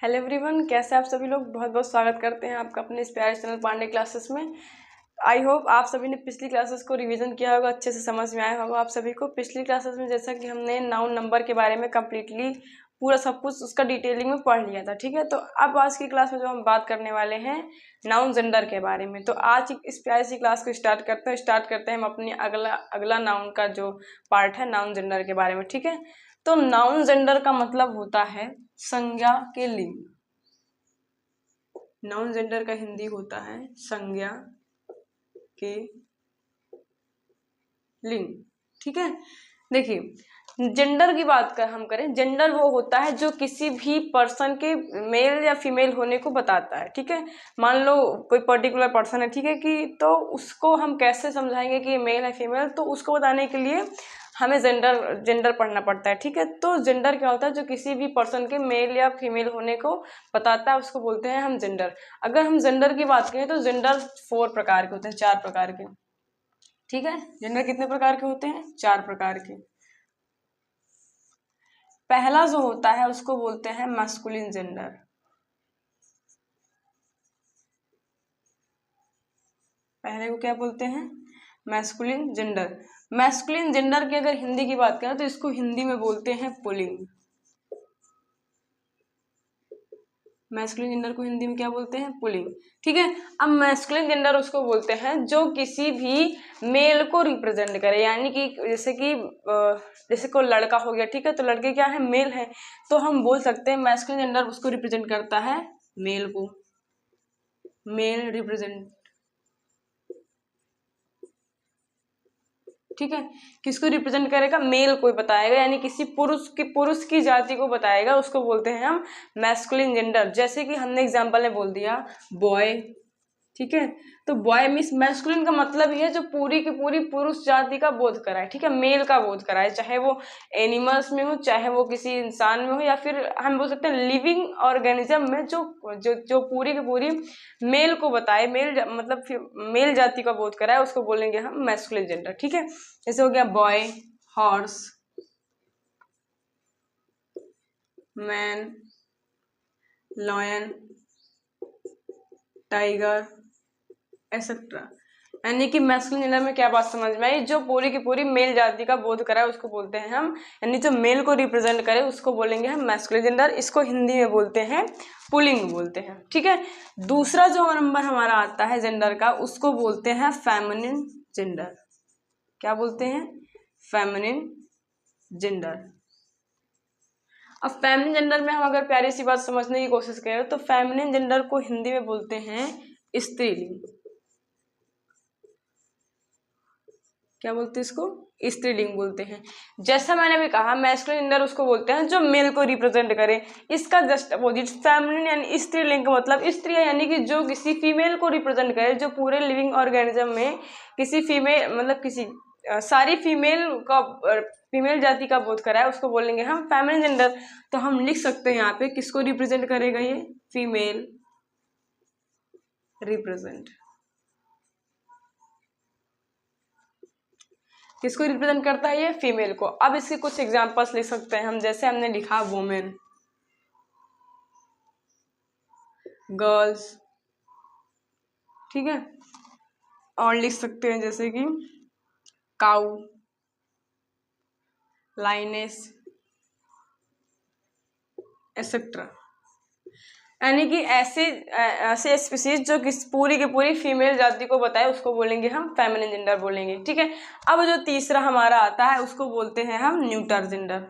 Hello everyone, कैसे आप सभी लोग। बहुत बहुत स्वागत करते हैं आपका अपने इस प्यारे चैनल पांडे क्लासेस में। आई होप आप सभी ने पिछली क्लासेस को रिवीजन किया होगा, अच्छे से समझ में आया होगा आप सभी को। पिछली क्लासेस में जैसा कि हमने नाउन नंबर के बारे में कम्प्लीटली पूरा सब कुछ उसका डिटेलिंग में पढ़ लिया था, ठीक है। तो अब आज की क्लास में जो हम बात करने वाले हैं नाउन जेंडर के बारे में। तो आज इस प्यारी सी क्लास को स्टार्ट करते हैं हम अपनी अगला नाउन का जो पार्ट है नाउन जेंडर के बारे में, ठीक है। तो नाउन जेंडर का मतलब होता है संज्ञा के लिंग। नाउन जेंडर का हिंदी होता है संज्ञा के लिंग, ठीक है। देखिए जेंडर की बात हम करें, जेंडर वो होता है जो किसी भी पर्सन के मेल या फीमेल होने को बताता है, ठीक है। मान लो कोई पर्टिकुलर पर्सन है, ठीक है, कि तो उसको हम कैसे समझाएंगे कि मेल है फीमेल, तो उसको बताने के लिए हमें जेंडर पढ़ना पड़ता है, ठीक है। तो जेंडर क्या होता है, जो किसी भी पर्सन के मेल या फीमेल होने को बताता है, उसको बोलते हैं हम जेंडर। अगर हम जेंडर की बात करें तो जेंडर 4 प्रकार के होते हैं, 4 प्रकार के, ठीक है। जेंडर कितने प्रकार के होते हैं? 4 प्रकार के। पहला जो होता है उसको बोलते हैं मैस्कुलिन जेंडर। पहले को क्या बोलते हैं? Masculine gender. मैस्कुलिन जेंडर की अगर हिंदी की बात करें तो इसको हिंदी में बोलते हैं पुल्लिंग। मैस्कुलिन जेंडर को हिंदी में क्या बोलते हैं? पुल्लिंग, ठीक है। अब मैस्कुलिन जेंडर उसको बोलते हैं जो किसी भी मेल को रिप्रेजेंट करे, यानी कि जैसे कोई लड़का हो गया, ठीक है, तो लड़के क्या है? मेल है, तो हम बोल सकते हैं मैस्कुलिन जेंडर उसको रिप्रेजेंट करता है मेल को, मेल रिप्रेजेंट, ठीक है। किसको रिप्रेजेंट करेगा? मेल को बताएगा, यानी किसी पुरुष की जाति को बताएगा, उसको बोलते हैं हम मैस्कुलिन जेंडर। जैसे कि हमने एग्जांपल में बोल दिया बॉय, ठीक है। तो बॉय मीन्स मैस्कुलिन का मतलब ये है जो पूरी की पूरी पुरुष जाति का बोध कराए, ठीक है, मेल का बोध कराए, चाहे वो एनिमल्स में हो, चाहे वो किसी इंसान में हो, या फिर हम बोल सकते हैं लिविंग ऑर्गेनिज्म में जो जो जो पूरी की पूरी मेल को बताए, मतलब मेल जाति का बोध कराए, उसको बोलेंगे हम मैस्कुलिन जेंडर, ठीक है। जैसे हो गया boy, horse, man, lion, tiger, etcetera. यानी कि मैस्कुलिन जेंडर में क्या बात समझ में आई? जो पूरी की पूरी मेल जाति का बोध कराए उसको बोलते हैं हम, यानी जो मेल को रिप्रेजेंट करे उसको बोलेंगे हम मैस्कुलिन जेंडर। इसको हिंदी में बोलते हैं पुल्लिंग बोलते हैं, ठीक है। दूसरा जो नंबर हमारा आता है जेंडर का, उसको बोलते हैं फेमिनिन जेंडर। क्या बोलते हैं? Feminine gender. अब फेमिनिन जेंडर में हम अगर प्यारी सी बात समझने की कोशिश करें तो फेमिनिन जेंडर को हिंदी में बोलते हैं स्त्रीलिंग। क्या बोलते हैं इसको? स्त्रीलिंग बोलते हैं। जैसा मैंने भी कहा मैस्कुलिन जेंडर उसको बोलते हैं जो मेल को रिप्रेजेंट करे। इसका जस्ट अपोजिट फेमिनिन यानी स्त्रीलिंग का मतलब स्त्री है, यानी कि जो किसी फीमेल को रिप्रेजेंट करे, जो पूरे लिविंग ऑर्गेनिज्म में किसी फीमेल मतलब किसी सारी फीमेल जाति का बोध कराए, उसको बोलेंगे हम फेमिनिन जेंडर। तो हम लिख सकते हैं यहाँ पे किसको रिप्रेजेंट करेगा? ये फीमेल रिप्रेजेंट। किसको रिप्रेजेंट करता है? ये फीमेल को। अब इसके कुछ एग्जांपल्स लिख सकते हैं हम, जैसे हमने लिखा वुमेन, गर्ल्स, ठीक है। और लिख सकते हैं जैसे कि काऊ, लाइनेस, एक्सेट्रा। यानी कि ऐसे स्पीसीज जो किस पूरी की पूरी फीमेल जाति को बताए उसको बोलेंगे हम फेमिनिन जेंडर बोलेंगे, ठीक है। अब जो तीसरा हमारा आता है उसको बोलते हैं हम न्यूटर जेंडर।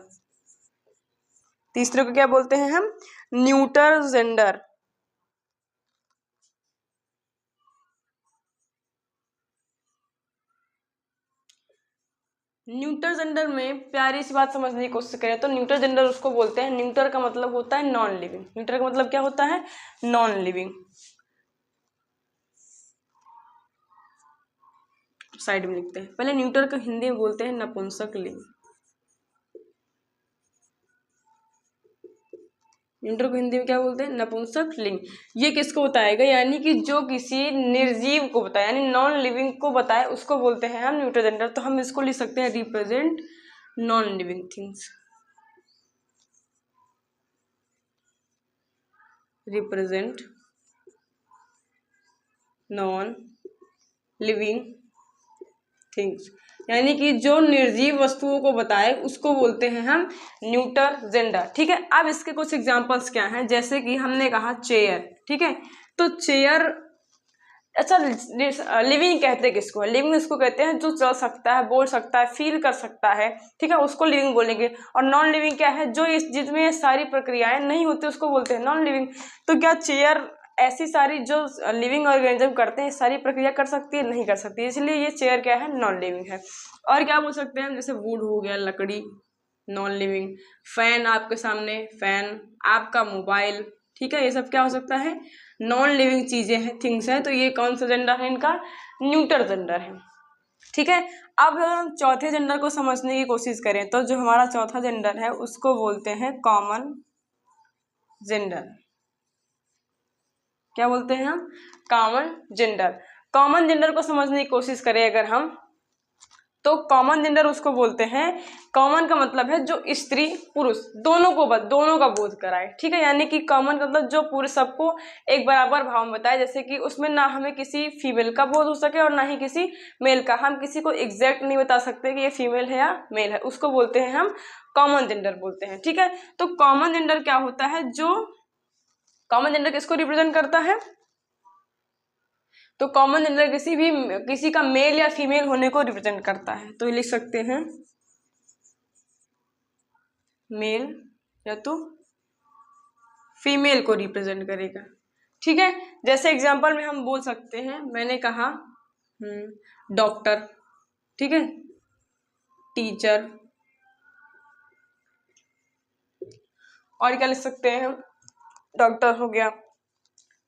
तीसरे को क्या बोलते हैं हम? Neuter gender. न्यूटर जेंडर में प्यारी सी बात समझने की कोशिश करें तो न्यूटर जेंडर उसको बोलते हैं, न्यूटर का मतलब होता है नॉन लिविंग। न्यूटर का मतलब क्या होता है? Non living. साइड में लिखते हैं। पहले न्यूटर को हिंदी में बोलते हैं नपुंसक लिंग। न्यूटर को हिंदी में क्या बोलते हैं? नपुंसक लिंग। ये किसको बताएगा? यानी कि जो किसी निर्जीव को बताए, यानी नॉन लिविंग को बताए, उसको बोलते हैं हम न्यूटर जेंडर। तो हम इसको लिख सकते हैं represent non living things. Represent non living things, यानी कि जो निर्जीव वस्तुओं को बताए उसको बोलते हैं हम न्यूटर जेंडर। ठीक है, अब इसके कुछ एग्जांपल्स क्या हैं, जैसे कि हमने कहा चेयर। ठीक है, तो चेयर, अच्छा लिविंग कहते हैं किसको? लिविंग उसको कहते हैं जो चल सकता है, बोल सकता है, फील कर सकता है। ठीक है, उसको लिविंग बोलेंगे। और नॉन लिविंग क्या है? जो इस जिसमें सारी प्रक्रियाएं नहीं होती उसको बोलते हैं नॉन लिविंग। तो क्या चेयर ऐसी सारी जो लिविंग ऑर्गेनिज्म करते हैं सारी प्रक्रिया कर सकती है? नहीं कर सकती, इसलिए ये चेयर क्या है? नॉन लिविंग है। और क्या बोल सकते हैं, जैसे वुड हो गया, लकड़ी, नॉन लिविंग। फैन आपके सामने, फैन, आपका मोबाइल। ठीक है, ये सब क्या हो सकता है? नॉन लिविंग चीजें हैं, थिंग्स हैं। तो ये कौन सा जेंडर है इनका? न्यूटर जेंडर है। ठीक है, अब अगर हम चौथे जेंडर को समझने की कोशिश करें तो जो हमारा चौथा जेंडर है उसको बोलते हैं कॉमन जेंडर। क्या बोलते हैं हम? Common gender. कॉमन जेंडर को समझने की कोशिश करें अगर हम, तो कॉमन जेंडर उसको बोलते हैं, कॉमन का मतलब है जो स्त्री पुरुष दोनों का बोध कराए। ठीक है, यानी कि कॉमन का मतलब जो पूरे सबको एक बराबर भाव में बताए, जैसे कि उसमें ना हमें किसी फीमेल का बोध हो सके और ना ही किसी मेल का। हम किसी को एग्जैक्ट नहीं बता सकते कि ये फीमेल है या मेल है, उसको बोलते हैं हम कॉमन जेंडर बोलते हैं। ठीक है, तो कॉमन जेंडर क्या होता है? जो कॉमन जेंडर किसको रिप्रेजेंट करता है? तो कॉमन जेंडर किसी का मेल या फीमेल होने को रिप्रेजेंट करता है। तो लिख सकते हैं मेल या तो फीमेल को रिप्रेजेंट करेगा। ठीक है, जैसे एग्जांपल में हम बोल सकते हैं, मैंने कहा डॉक्टर, ठीक है, टीचर, और क्या लिख सकते हैं हम? डॉक्टर हो गया,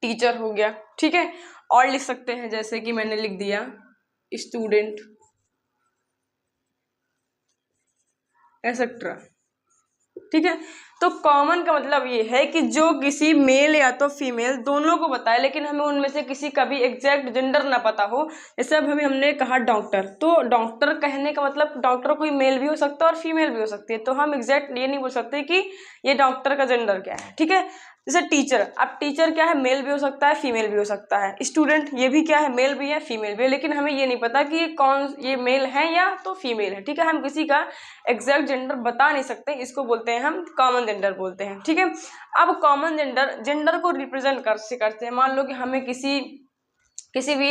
टीचर हो गया। ठीक है, और लिख सकते हैं जैसे कि मैंने लिख दिया स्टूडेंट, एसेट्रा। ठीक है, तो कॉमन का मतलब ये है कि जो किसी मेल या तो फीमेल दोनों को बताए, लेकिन हमें उनमें से किसी का भी एग्जैक्ट जेंडर ना पता हो। जैसे अब हमें हमने कहा डॉक्टर, तो डॉक्टर कहने का मतलब डॉक्टर कोई मेल भी हो सकता है और फीमेल भी हो सकती है, तो हम एग्जैक्ट ये नहीं बोल सकते कि ये डॉक्टर का जेंडर क्या है। ठीक है, जैसे टीचर, अब टीचर क्या है? मेल भी हो सकता है, फीमेल भी हो सकता है। स्टूडेंट, ये भी क्या है? मेल भी है, फीमेल भी है, लेकिन हमें ये नहीं पता कि ये मेल है या तो फीमेल है। ठीक है, हम किसी का एग्जैक्ट जेंडर बता नहीं सकते, इसको बोलते हैं हम कॉमन जेंडर बोलते हैं। ठीक है, अब कॉमन जेंडर को रिप्रेजेंट करते हैं। मान लो कि हमें किसी भी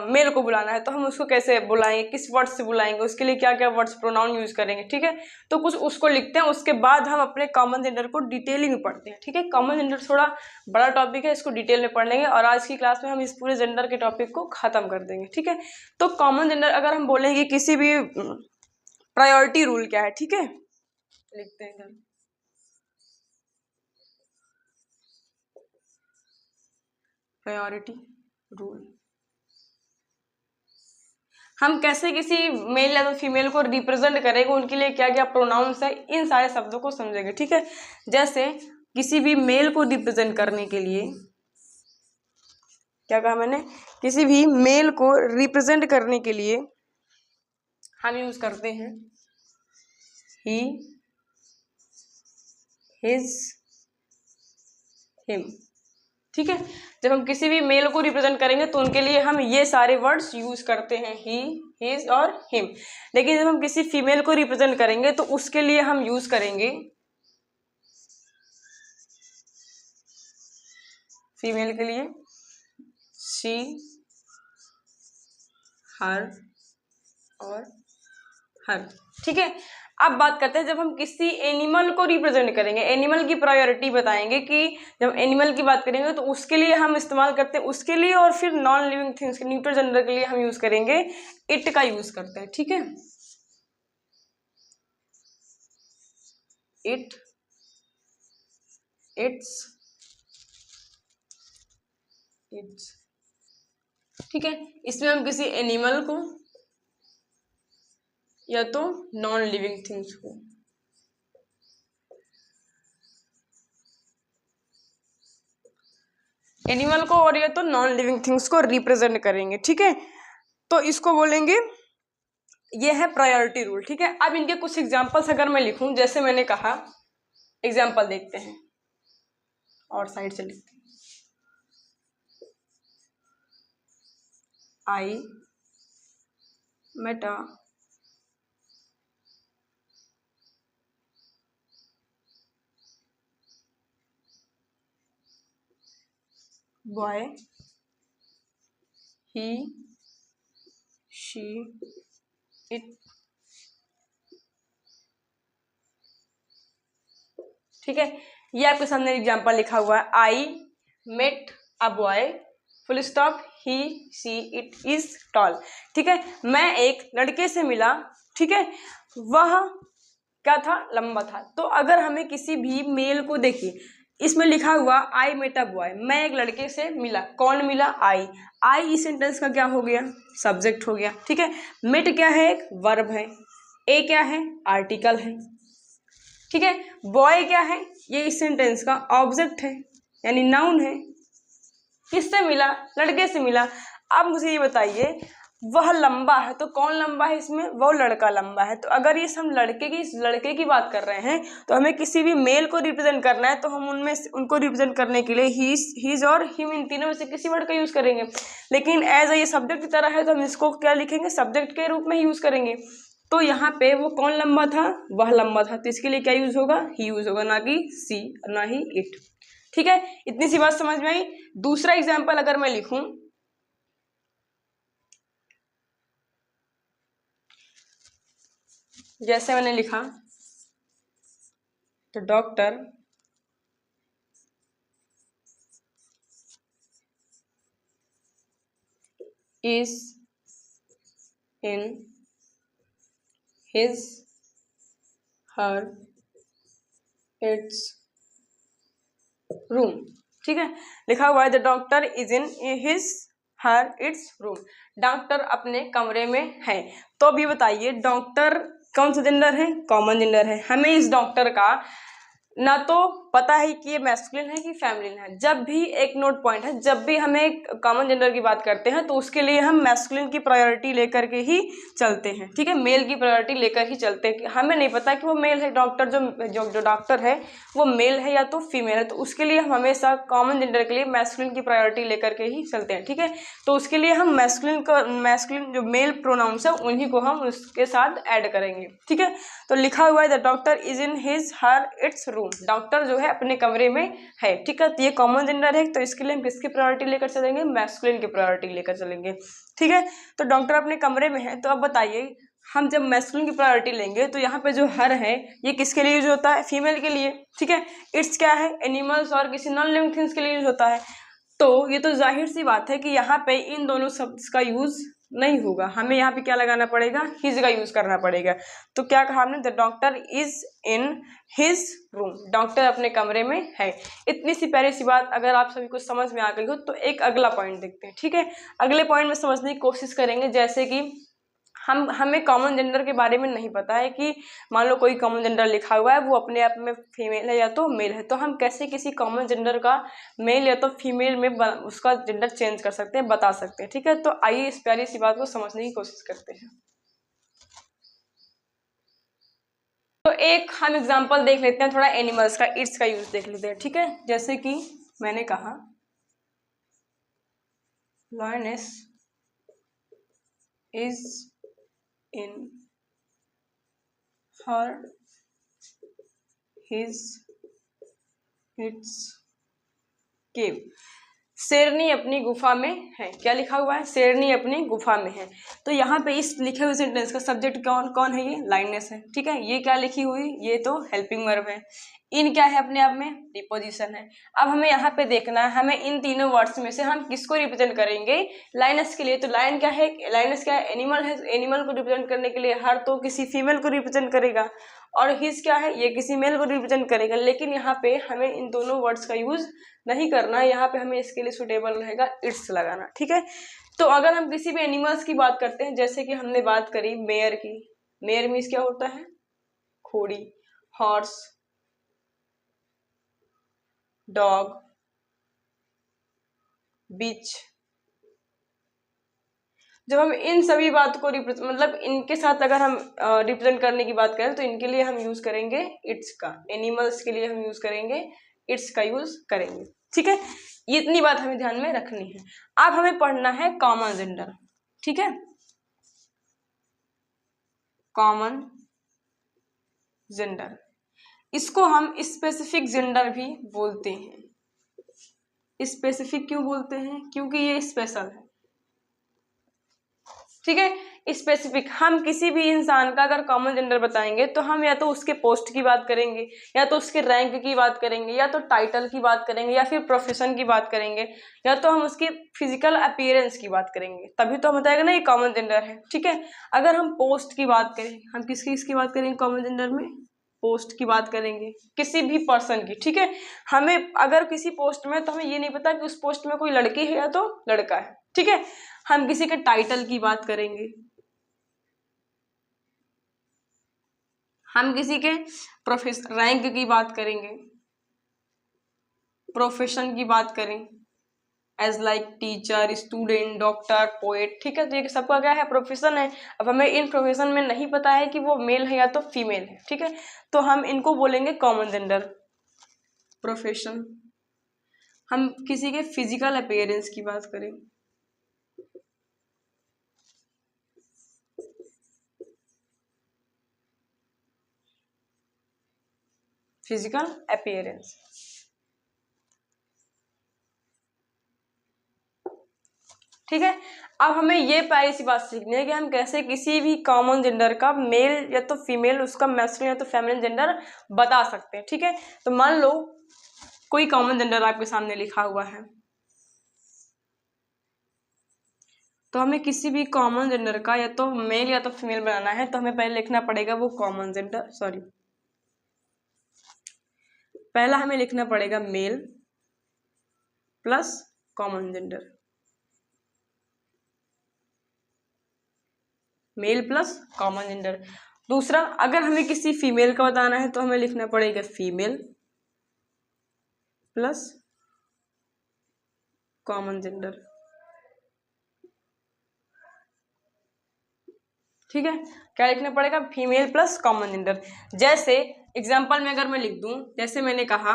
मेल को बुलाना है, तो हम उसको कैसे बुलाएंगे, किस वर्ड से बुलाएंगे, उसके लिए क्या क्या वर्ड्स, प्रोनाउन यूज करेंगे। ठीक है, तो कुछ उसको लिखते हैं, उसके बाद हम अपने कॉमन जेंडर को डिटेलिंग में पढ़ते हैं। ठीक है, कॉमन जेंडर थोड़ा बड़ा टॉपिक है, इसको डिटेल में पढ़ लेंगे और आज की क्लास में हम इस पूरे जेंडर के टॉपिक को खत्म कर देंगे। ठीक है, तो कॉमन जेंडर अगर हम बोलेंगे किसी भी प्रायोरिटी रूल क्या है? ठीक है, लिखते हैं प्रायोरिटी रूल। हम कैसे किसी मेल या तो फीमेल को रिप्रेजेंट करेंगे, उनके लिए क्या क्या प्रोनाउंस है, इन सारे शब्दों को समझेंगे। ठीक है, जैसे किसी भी मेल को रिप्रेजेंट करने के लिए क्या कहा मैंने? किसी भी मेल को रिप्रेजेंट करने के लिए हम यूज करते हैं ही, हिज, हिम। ठीक है, जब हम किसी भी मेल को रिप्रेजेंट करेंगे तो उनके लिए हम ये सारे वर्ड्स यूज करते हैं, ही, हिज और हिम। लेकिन जब हम किसी फीमेल को रिप्रेजेंट करेंगे तो उसके लिए हम यूज करेंगे फीमेल के लिए शी, हर और हर। ठीक है, अब बात करते हैं जब हम किसी एनिमल को रिप्रेजेंट करेंगे, एनिमल की प्रायोरिटी बताएंगे कि जब एनिमल की बात करेंगे तो उसके लिए हम इस्तेमाल करते हैं उसके लिए, और फिर नॉन लिविंग थिंग्स के न्यूट्रल जेंडर के लिए हम यूज करेंगे इट का यूज करते हैं। ठीक है, इट, इट्स, इट्स। ठीक है, इसमें हम किसी एनिमल को या तो नॉन लिविंग थिंग्स को एनिमल को और या तो नॉन लिविंग थिंग्स को रिप्रेजेंट करेंगे। ठीक है, तो इसको बोलेंगे, ये है प्रायोरिटी रूल। ठीक है, अब इनके कुछ एग्जांपल्स अगर मैं लिखूं, जैसे मैंने कहा, एग्जांपल देखते हैं, और साइड से लिखते हैं, I met a boy, he she it. ठीक है, ये आपके सामने एग्जाम्पल लिखा हुआ है, I met a boy full stop he she it is tall. ठीक है, मैं एक लड़के से मिला, ठीक है, वह क्या था, लंबा था। तो अगर हमें किसी भी मेल को देखिए, इसमें लिखा हुआ आई मेट अ बॉय, मैं एक लड़के से मिला, कौन मिला, आई। आई इस सेंटेंस का क्या हो गया, सब्जेक्ट हो गया। ठीक है, मेट क्या है, एक वर्ब है, ए क्या है, आर्टिकल है। ठीक है, बॉय क्या है, ये इस सेंटेंस का ऑब्जेक्ट है यानी नाउन है। किससे मिला, लड़के से मिला। अब मुझे ये बताइए, वह लंबा है, तो कौन लंबा है इसमें, वो लड़का लंबा है। तो अगर ये हम लड़के की बात कर रहे हैं, तो हमें किसी भी मेल को रिप्रेजेंट करना है, तो हम उनमें उनको रिप्रेजेंट करने के लिए हीज और हिम, इन तीनों में से किसी वर्ड का यूज करेंगे। लेकिन एज ये सब्जेक्ट की तरह है, तो हम इसको क्या लिखेंगे, सब्जेक्ट के रूप में ही यूज करेंगे। तो यहाँ पे वो कौन लंबा था, वह लंबा था, तो इसके लिए क्या यूज होगा, ही यूज होगा, ना कि सी, ना ही इट। ठीक है, इतनी सी बात समझ में आई। दूसरा एग्जाम्पल अगर मैं लिखूं, जैसे मैंने लिखा, तो doctor is in his her it's room. ठीक है, लिखा हुआ है the doctor is in his her it's room, doctor अपने कमरे में है। तो अभी बताइए, डॉक्टर कौन सा जेंडर है, कॉमन जेंडर है। हमें इस डॉक्टर का ना तो पता है कि ये मैस्कुलिन है कि फेमिनिन है। जब भी एक नोट पॉइंट है, जब भी हमें कॉमन जेंडर की बात करते हैं, तो उसके लिए हम मैस्कुलिन की प्रायोरिटी लेकर के ही चलते हैं। ठीक है, मेल की प्रायोरिटी लेकर ही चलते हैं। हमें नहीं पता कि वो मेल है, डॉक्टर जो डॉक्टर है वो मेल है या तो फीमेल है, तो उसके लिए हम हमेशा कॉमन जेंडर के लिए मैस्कुलिन की प्रायोरिटी लेकर के ही चलते हैं। ठीक है, तो उसके लिए हम मैस्कुलिन जो मेल प्रोनाउंस है उन्हीं को हम उसके साथ ऐड करेंगे। ठीक है, तो लिखा हुआ है the doctor is in his her it's room, doctor जो है अपने कमरे में है। ठीक है, तो ये कॉमन जेंडर है, तो इसके लिए हम किसकी प्रायोरिटी लेकर चलेंगे, मैस्कुलिन की प्रायोरिटी लेकर चलेंगे। ठीक है, तो डॉक्टर अपने कमरे में है। तो अब बताइए, हम जब मैस्कुलिन की प्रायोरिटी लेंगे, तो यहाँ पे जो हर है ये किसके लिए यूज होता है, फीमेल के लिए। ठीक है, इट्स क्या है, एनिमल्स और किसी नॉन लिविंग थिंग्स के लिए यूज होता है। तो ये तो जाहिर सी बात है कि यहाँ पे इन दोनों शब्द का यूज नहीं होगा, हमें यहाँ पे क्या लगाना पड़ेगा, हिज का यूज करना पड़ेगा। तो क्या कहा हमने, the doctor is in his room, doctor अपने कमरे में है। इतनी सी प्यारी सी बात अगर आप सभी को समझ में आ गई हो, तो एक अगला पॉइंट देखते हैं। ठीक है, अगले पॉइंट में समझने की कोशिश करेंगे। जैसे कि हमें कॉमन जेंडर के बारे में नहीं पता है कि मान लो कोई कॉमन जेंडर लिखा हुआ है, वो अपने आप में फीमेल है या तो मेल है, तो हम कैसे किसी कॉमन जेंडर का मेल या तो फीमेल में उसका जेंडर चेंज कर सकते हैं, बता सकते हैं। ठीक है, तो आइए इस प्यारी सी बात को समझने की कोशिश करते हैं। तो एक हम एग्जाम्पल देख लेते हैं थोड़ा एनिमल्स का, इट्स का यूज देख लेते हैं। ठीक है, जैसे कि मैंने कहा lioness is in her his its cave, शेरनी अपनी गुफा में है। क्या लिखा हुआ है, शेरनी अपनी गुफा में है। तो यहाँ पे इस लिखे हुए सेंटेंस का सब्जेक्ट कौन कौन है, ये लाइननेस है। ठीक है, ये क्या लिखी हुई, ये तो हेल्पिंग वर्ब है। इन क्या है, अपने आप में डिपोजिशन है। अब हमें यहाँ पे देखना है, हमें इन तीनों वर्ड्स में से हम किसको रिप्रेजेंट करेंगे, लाइनस के लिए। तो लाइन क्या है, लाइनस क्या है, एनिमल है। एनिमल को रिप्रेजेंट करने के लिए हर तो किसी फीमेल को रिप्रेजेंट करेगा, और हिज क्या है, ये किसी मेल को रिप्रेजेंट करेगा। लेकिन यहाँ पे हमें इन दोनों वर्ड्स का यूज नहीं करना है, यहाँ पे हमें इसके लिए सुटेबल रहेगा इट्स लगाना। ठीक है, तो अगर हम किसी भी एनिमल्स की बात करते हैं, जैसे कि हमने बात करी मेयर की, मेयर मीन्स क्या होता है, घोड़ी, हॉर्स, डॉग, बीच। जब हम इन सभी बात को मतलब इनके साथ अगर हम रिप्रेजेंट करने की बात करें, तो इनके लिए हम यूज करेंगे इट्स का। एनिमल्स के लिए हम यूज करेंगे इट्स का यूज करेंगे। ठीक है, ये इतनी बात हमें ध्यान में रखनी है। अब हमें पढ़ना है कॉमन जेंडर। ठीक है, कॉमन जेंडर, इसको हम स्पेसिफिक जेंडर भी बोलते हैं। स्पेसिफिक क्यों बोलते हैं? क्योंकि ये स्पेशल है। ठीक है, स्पेसिफिक, हम किसी भी इंसान का अगर कॉमन जेंडर बताएंगे तो हम या तो उसके पोस्ट की बात करेंगे, या तो उसके रैंक की बात करेंगे, या तो टाइटल की बात करेंगे, या फिर प्रोफेशन की बात करेंगे, या तो हम उसकी फिजिकल अपीयरेंस की बात करेंगे, तभी तो हम बताएगा ना ये कॉमन जेंडर है। ठीक है, अगर हम पोस्ट की बात करें, हम किसकी बात करेंगे कॉमन जेंडर में? पोस्ट की बात करेंगे, किसी भी पर्सन की। ठीक है, हमें अगर किसी पोस्ट में, तो हमें ये नहीं पता कि उस पोस्ट में कोई लड़की है या तो लड़का है। ठीक है, हम किसी के टाइटल की बात करेंगे, हम किसी के प्रोफेशन रैंक की बात करेंगे, प्रोफेशन की बात करें, as like teacher, student, doctor, poet. ठीक है, तो ये सबका क्या है? प्रोफेशन है। अब हमें इन प्रोफेशन में नहीं पता है कि वो मेल है या तो फीमेल है। ठीक है, तो हम इनको बोलेंगे कॉमन जेंडर। प्रोफेशन, हम किसी के फिजिकल अपीयरेंस की बात करें, फिजिकल अपीयरेंस। ठीक है, अब हमें ये पहली सी बात सीखनी है कि हम कैसे किसी भी कॉमन जेंडर का मेल या तो फीमेल, उसका मैस्कुलिन या तो फेमिनिन जेंडर बता सकते हैं। ठीक है, तो मान लो कोई कॉमन जेंडर आपके सामने लिखा हुआ है, तो हमें किसी भी कॉमन जेंडर का या तो मेल या तो फीमेल बनाना है, तो हमें पहले लिखना पड़ेगा वो कॉमन जेंडर, सॉरी, पहला हमें लिखना पड़ेगा male plus common gender, male plus common gender. दूसरा, अगर हमें किसी फीमेल का बताना है तो हमें लिखना पड़ेगा फीमेल प्लस कॉमन जेंडर। ठीक है, क्या लिखना पड़ेगा? Female plus common gender. जैसे एग्जाम्पल में अगर मैं लिख दूं, जैसे मैंने कहा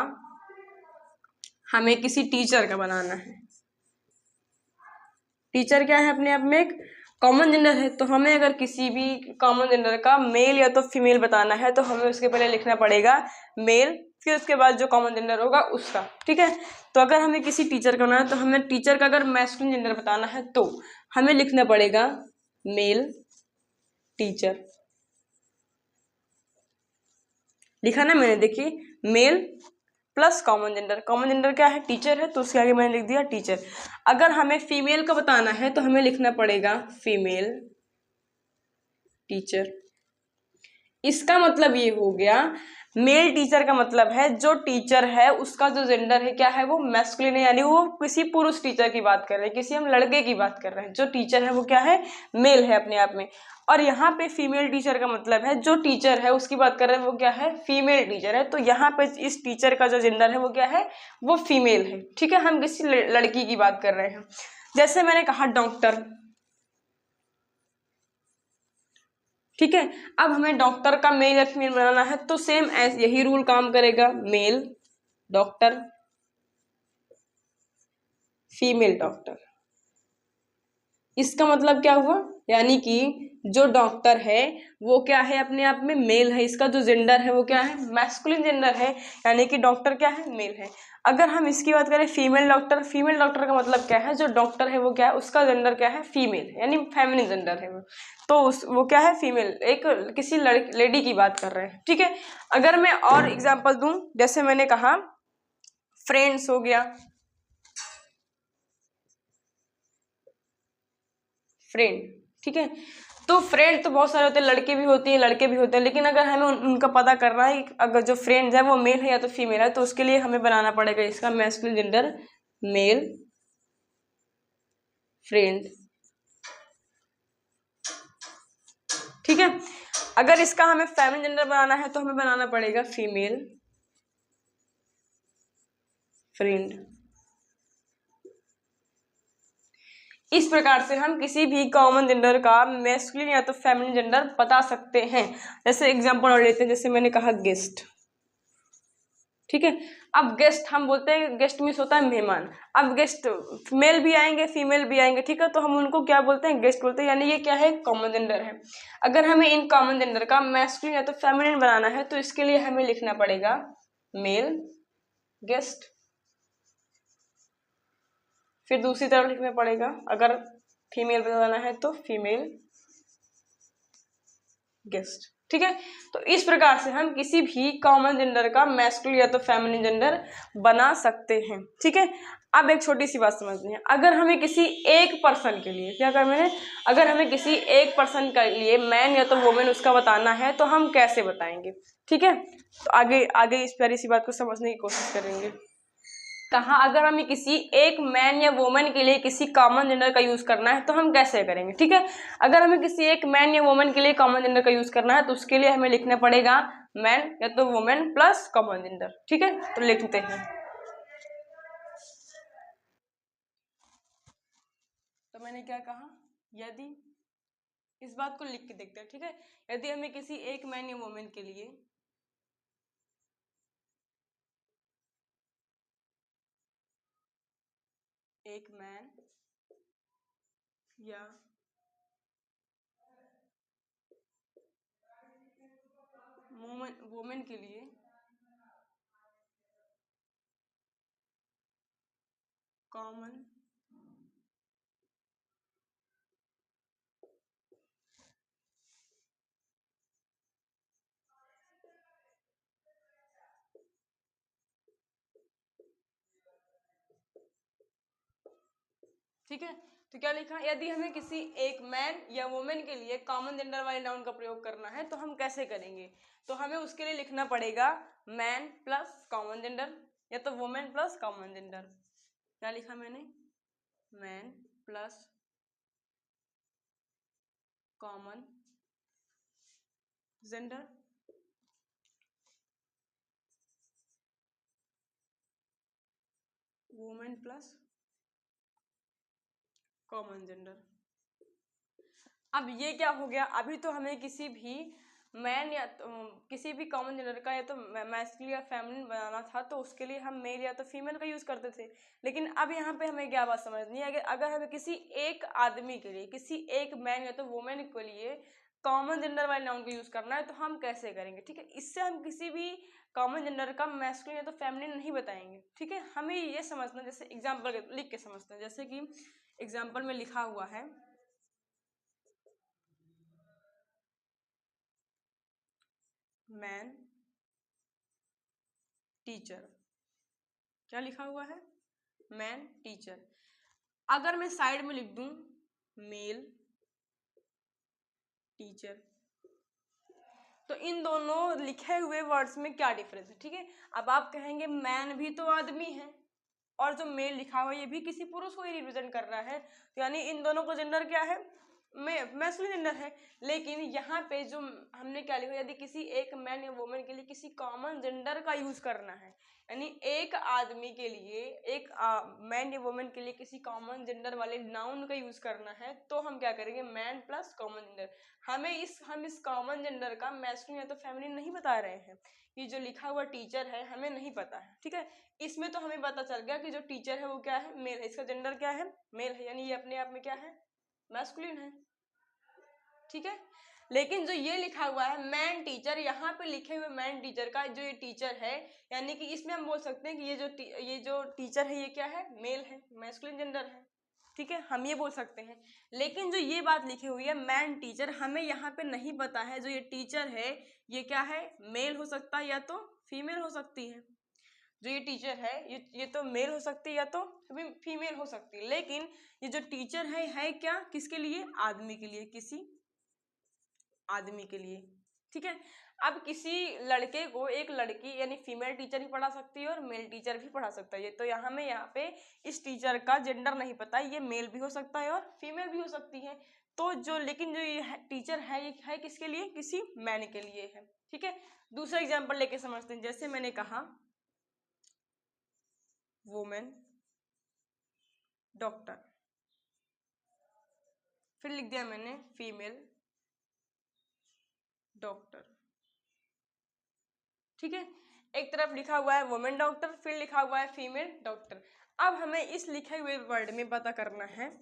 हमें किसी टीचर का बनाना है, टीचर क्या है? अपने आप में एक कॉमन जेंडर है, तो हमें अगर किसी भी कॉमन जेंडर का मेल या तो फीमेल बताना है तो हमें उसके पहले लिखना पड़ेगा मेल, फिर उसके बाद जो कॉमन जेंडर होगा उसका। ठीक है, तो अगर हमें किसी टीचर का बनाना है तो हमें टीचर का अगर मैस्कुलिन जेंडर बताना है तो हमें लिखना पड़ेगा मेल टीचर। लिखा ना मैंने, देखिए, male plus common gender. Common gender क्या है? टीचर है, तो उसके आगे मैंने लिख दिया टीचर। अगर हमें फीमेल का बताना है तो हमें लिखना पड़ेगा फीमेल टीचर। इसका मतलब ये हो गया, मेल टीचर का मतलब है जो टीचर है उसका जो जेंडर है क्या है? वो मैस्कुलिन है, यानी वो किसी पुरुष टीचर की बात कर रहे हैं, किसी हम लड़के की बात कर रहे हैं। जो टीचर है वो क्या है? मेल है अपने आप में। और यहाँ पे फीमेल टीचर का मतलब है जो टीचर है उसकी बात कर रहे हैं वो क्या है? फीमेल टीचर है। तो यहाँ पे इस टीचर का जो जेंडर है वो क्या है? वो फीमेल है। ठीक है, हम किसी लड़की की बात कर रहे हैं। जैसे मैंने कहा डॉक्टर, ठीक है, अब हमें डॉक्टर का मेल या फीमेल बनाना है तो सेम यही रूल काम करेगा, मेल डॉक्टर, फीमेल डॉक्टर। इसका मतलब क्या हुआ? यानी कि जो डॉक्टर है वो क्या है? अपने आप में मेल है, इसका जो जेंडर है वो क्या है? मैस्कुलिन जेंडर है, यानी कि डॉक्टर क्या है? मेल है। अगर हम इसकी बात करें फीमेल डॉक्टर, फीमेल डॉक्टर का मतलब क्या है? जो डॉक्टर है वो क्या है? उसका जेंडर क्या है? फीमेल, यानी फेमिनिन जेंडर है वो। तो वो क्या है? फीमेल, एक किसी लेडी की बात कर रहे हैं। ठीक है, अगर मैं और एग्जाम्पल दूं, जैसे मैंने कहा फ्रेंड्स हो गया, फ्रेंड। ठीक है, तो फ्रेंड तो बहुत सारे होते हैं, लड़के भी होती हैं लड़के भी होते हैं, लेकिन अगर हमें उनका पता करना है अगर जो फ्रेंड्स है वो मेल है या तो फीमेल है, तो उसके लिए हमें बनाना पड़ेगा इसका मैस्कुलिन जेंडर, मेल फ्रेंड। ठीक है, अगर इसका हमें फेमिनिन जेंडर बनाना है तो हमें बनाना पड़ेगा फीमेल फ्रेंड। इस प्रकार से हम किसी भी कॉमन जेंडर का मैस्कुलिन या तो फेमिनिन जेंडर बता सकते हैं। जैसे एग्जांपल और लेते हैं, जैसे मैंने कहा गेस्ट। ठीक है। अब गेस्ट हम बोलते हैं, गेस्ट मीन्स होता है मेहमान। अब गेस्ट मेल भी आएंगे फीमेल भी आएंगे, ठीक है, तो हम उनको क्या बोलते हैं, गेस्ट बोलते हैं, यानी ये क्या है, कॉमन जेंडर है। अगर हमें इन कॉमन जेंडर का मैस्कुलिन या तो फेमिनिन बनाना है तो इसके लिए हमें लिखना पड़ेगा मेल गेस्ट, फिर दूसरी तरफ लिखना पड़ेगा अगर फीमेल बनाना है तो फीमेल गेस्ट, ठीक है। तो इस प्रकार से हम किसी भी कॉमन जेंडर का मैस्कुलिन या तो फेमिनिन जेंडर बना सकते हैं, ठीक है। अब एक छोटी सी बात समझनी है, अगर हमें किसी एक पर्सन के लिए क्या करना है, अगर हमें किसी एक पर्सन के लिए मैन या तो वुमेन उसका बताना है तो हम कैसे बताएंगे, ठीक है। तो आगे आगे इस प्यारी सी बात को समझने की कोशिश करेंगे। कहा अगर हमें किसी एक मैन या वुमेन के लिए किसी कॉमन जेंडर का यूज करना है तो हम कैसे करेंगे, ठीक है। अगर हमें किसी एक मैन या वुमेन के लिए कॉमन जेंडर का यूज करना है तो उसके लिए हमें लिखना पड़ेगा मैन या तो वुमेन प्लस कॉमन जेंडर, ठीक है। तो लिखते हैं, तो मैंने क्या कहा, यदि इस बात को लिख के देखते हैं, ठीक है। यदि हमें किसी एक मैन या वुमेन के लिए एक मैन या वुमेन के लिए कॉमन ठीक है। तो क्या लिखा, यदि हमें किसी एक मैन या वुमेन के लिए कॉमन जेंडर वाले नाउन का प्रयोग करना है तो हम कैसे करेंगे, तो हमें उसके लिए लिखना पड़ेगा मैन प्लस कॉमन जेंडर या तो वुमेन प्लस कॉमन जेंडर। क्या लिखा मैंने, man plus common gender, women plus common gender. अब ये क्या हो गया, अभी तो हमें किसी भी मैन या तो किसी भी कॉमन जेंडर का या तो मैस्कुलिन या फेमिनिन बनाना था तो उसके लिए हम मेल या तो फीमेल का यूज करते थे। लेकिन अब यहाँ पे हमें क्या बात समझनी है, अगर हमें किसी एक आदमी के लिए किसी एक मैन या तो वुमेन के लिए कॉमन जेंडर वाले नाउन का यूज करना है तो हम कैसे करेंगे, ठीक है। इससे हम किसी भी कॉमन जेंडर का मैस्कुलिन या तो फेमिनिन नहीं बताएंगे, ठीक है। हमें ये समझना, जैसे एग्जाम्पल लिख के समझते हैं, जैसे कि एग्जाम्पल में लिखा हुआ है मैन टीचर, क्या लिखा हुआ है, मैन टीचर। अगर मैं साइड में लिख दूं मेल टीचर, तो इन दोनों लिखे हुए वर्ड्स में क्या डिफरेंस है, ठीक है। अब आप कहेंगे मैन भी तो आदमी है और जो मेल लिखा हुआ है ये भी किसी पुरुष को ही रिप्रेजेंट कर रहा है, तो यानी इन दोनों को जेंडर क्या है, मैस्कुलिन जेंडर है। लेकिन यहाँ पे जो हमने क्या लिखा, यदि किसी एक मैन या वुमेन के लिए किसी कॉमन जेंडर का यूज करना है, यानी एक आदमी के लिए एक मैन या वुमेन के लिए किसी कॉमन जेंडर वाले नाउन का यूज करना है तो हम क्या करेंगे, मैन प्लस कॉमन जेंडर। हम इस कॉमन जेंडर का मैस्कुलिन या तो फेमिनिन नहीं बता रहे हैं, ये जो लिखा हुआ टीचर है हमें नहीं पता है, ठीक है। इसमें तो हमें पता चल गया कि जो टीचर है वो क्या है, मेल है, इसका जेंडर क्या है, मेल है, यानी ये अपने आप में क्या है, मैस्कुलिन है, ठीक है। लेकिन जो ये लिखा हुआ है मैन टीचर, यहाँ पे लिखे हुए मैन टीचर का जो ये टीचर है, यानी कि इसमें हम बोल सकते हैं कि ये जो टीचर है ये क्या है, मेल है, मैस्कुलिन जेंडर है, ठीक है, हम ये बोल सकते हैं। लेकिन जो ये बात लिखी हुई है मैन टीचर, हमें यहाँ पे नहीं पता है जो ये टीचर है ये क्या है, मेल हो सकता है या तो फीमेल हो सकती है। जो ये टीचर है ये तो मेल हो सकती है या तो फीमेल हो सकती है। लेकिन ये जो टीचर है क्या, किसके लिए, आदमी के लिए, किसी आदमी के लिए, ठीक है। अब किसी लड़के को एक लड़की यानी फीमेल टीचर भी पढ़ा सकती है और मेल टीचर भी पढ़ा सकता है, ये तो यहाँ में यहाँ पे इस टीचर का जेंडर नहीं पता, ये मेल भी हो सकता है और फीमेल भी हो सकती है। तो जो लेकिन जो ये टीचर है ये है किसके लिए, किसी मैन के लिए है, ठीक है। दूसरा एग्जाम्पल लेके समझते हैं, जैसे मैंने कहा वुमेन डॉक्टर, फिर लिख दिया मैंने फीमेल डॉक्टर, ठीक है। एक तरफ लिखा हुआ है वुमेन डॉक्टर, फिर लिखा हुआ है फीमेल डॉक्टर। अब हमें इस लिखे हुए वर्ड में पता करना है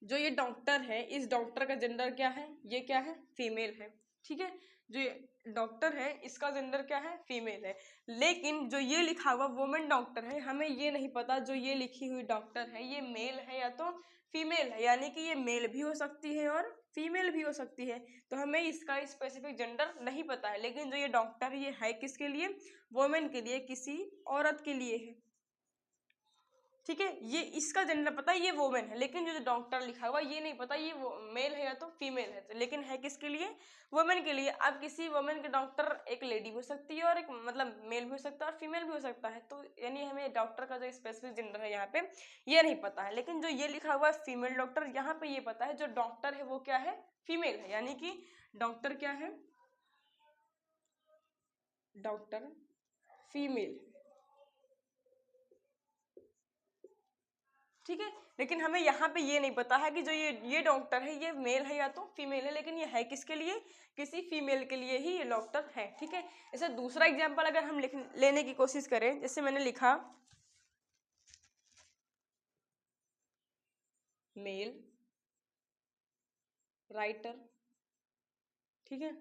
जो ये डॉक्टर है, इस डॉक्टर का जेंडर क्या है, ये क्या है, फीमेल है, ठीक है। जो ये डॉक्टर है इसका जेंडर क्या है, फीमेल है। लेकिन जो ये लिखा हुआ वुमेन डॉक्टर है, हमें ये नहीं पता जो ये लिखी हुई डॉक्टर है ये मेल है या तो फीमेल है, यानी कि ये मेल भी हो सकती है और फीमेल भी हो सकती है। तो हमें इसका स्पेसिफिक जेंडर नहीं पता है। लेकिन जो ये डॉक्टर ये है किसके लिए, वुमेन के लिए, किसी औरत के लिए है, ठीक है। ये इसका जेंडर पता है, ये वोमेन है। लेकिन जो डॉक्टर लिखा हुआ ये नहीं पता ये वो मेल है या तो फीमेल है, तो लेकिन है किसके लिए, वुमेन के लिए। अब किसी वुमेन के डॉक्टर एक लेडी भी हो सकती है और एक मतलब मेल भी हो सकता है और फीमेल भी हो सकता है। तो यानी हमें डॉक्टर का जो स्पेसिफिक जेंडर है यहाँ पे ये नहीं पता है। लेकिन जो ये लिखा हुआ है फीमेल डॉक्टर, यहाँ पे ये पता है जो डॉक्टर है वो क्या है, फीमेल है। यानी कि डॉक्टर क्या है, डॉक्टर फीमेल, ठीक है। लेकिन हमें यहाँ पे ये नहीं पता है कि जो ये डॉक्टर है ये मेल है या तो फीमेल है, लेकिन ये है किसके लिए, किसी फीमेल के लिए ही ये डॉक्टर है, ठीक है। जैसे दूसरा एग्जांपल अगर हम लेने की कोशिश करें, जैसे मैंने लिखा मेल राइटर, ठीक है,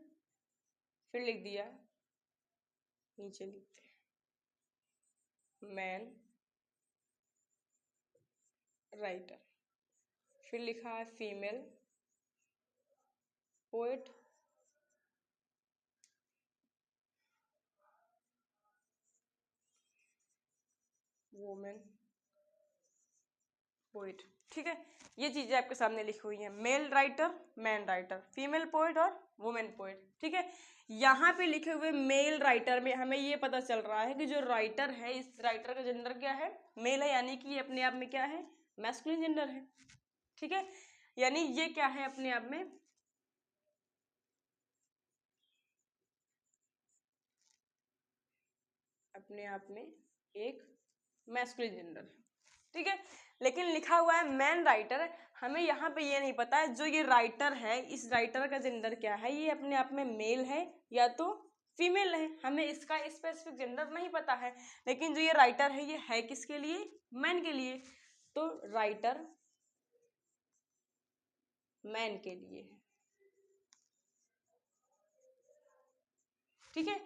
फिर लिख दिया, नीचे लिखते हैं मैन राइटर, फिर लिखा है फीमेल पोएट, वुमेन पोएट, ठीक है। ये चीजें आपके सामने लिखी हुई हैं, male writer, man writer, female poet और वुमेन पोएट, ठीक है। यहाँ पे लिखे हुए मेल राइटर में हमें ये पता चल रहा है कि जो राइटर है इस राइटर का जेंडर क्या है, मेल है, यानी कि ये अपने आप में क्या है, मैस्कुलिन जेंडर है, ठीक है। यानी ये क्या है, अपने आप में एक मैस्कुलिन जेंडर है, ठीक है। लेकिन लिखा हुआ है मैन राइटर, हमें यहाँ पे ये नहीं पता है जो ये राइटर है इस राइटर का जेंडर क्या है, ये अपने आप में मेल है या तो फीमेल है, हमें इसका स्पेसिफिक जेंडर नहीं पता है। लेकिन जो ये राइटर है ये है किसके लिए, मैन के लिए, तो राइटर मैन के लिए है, ठीक है।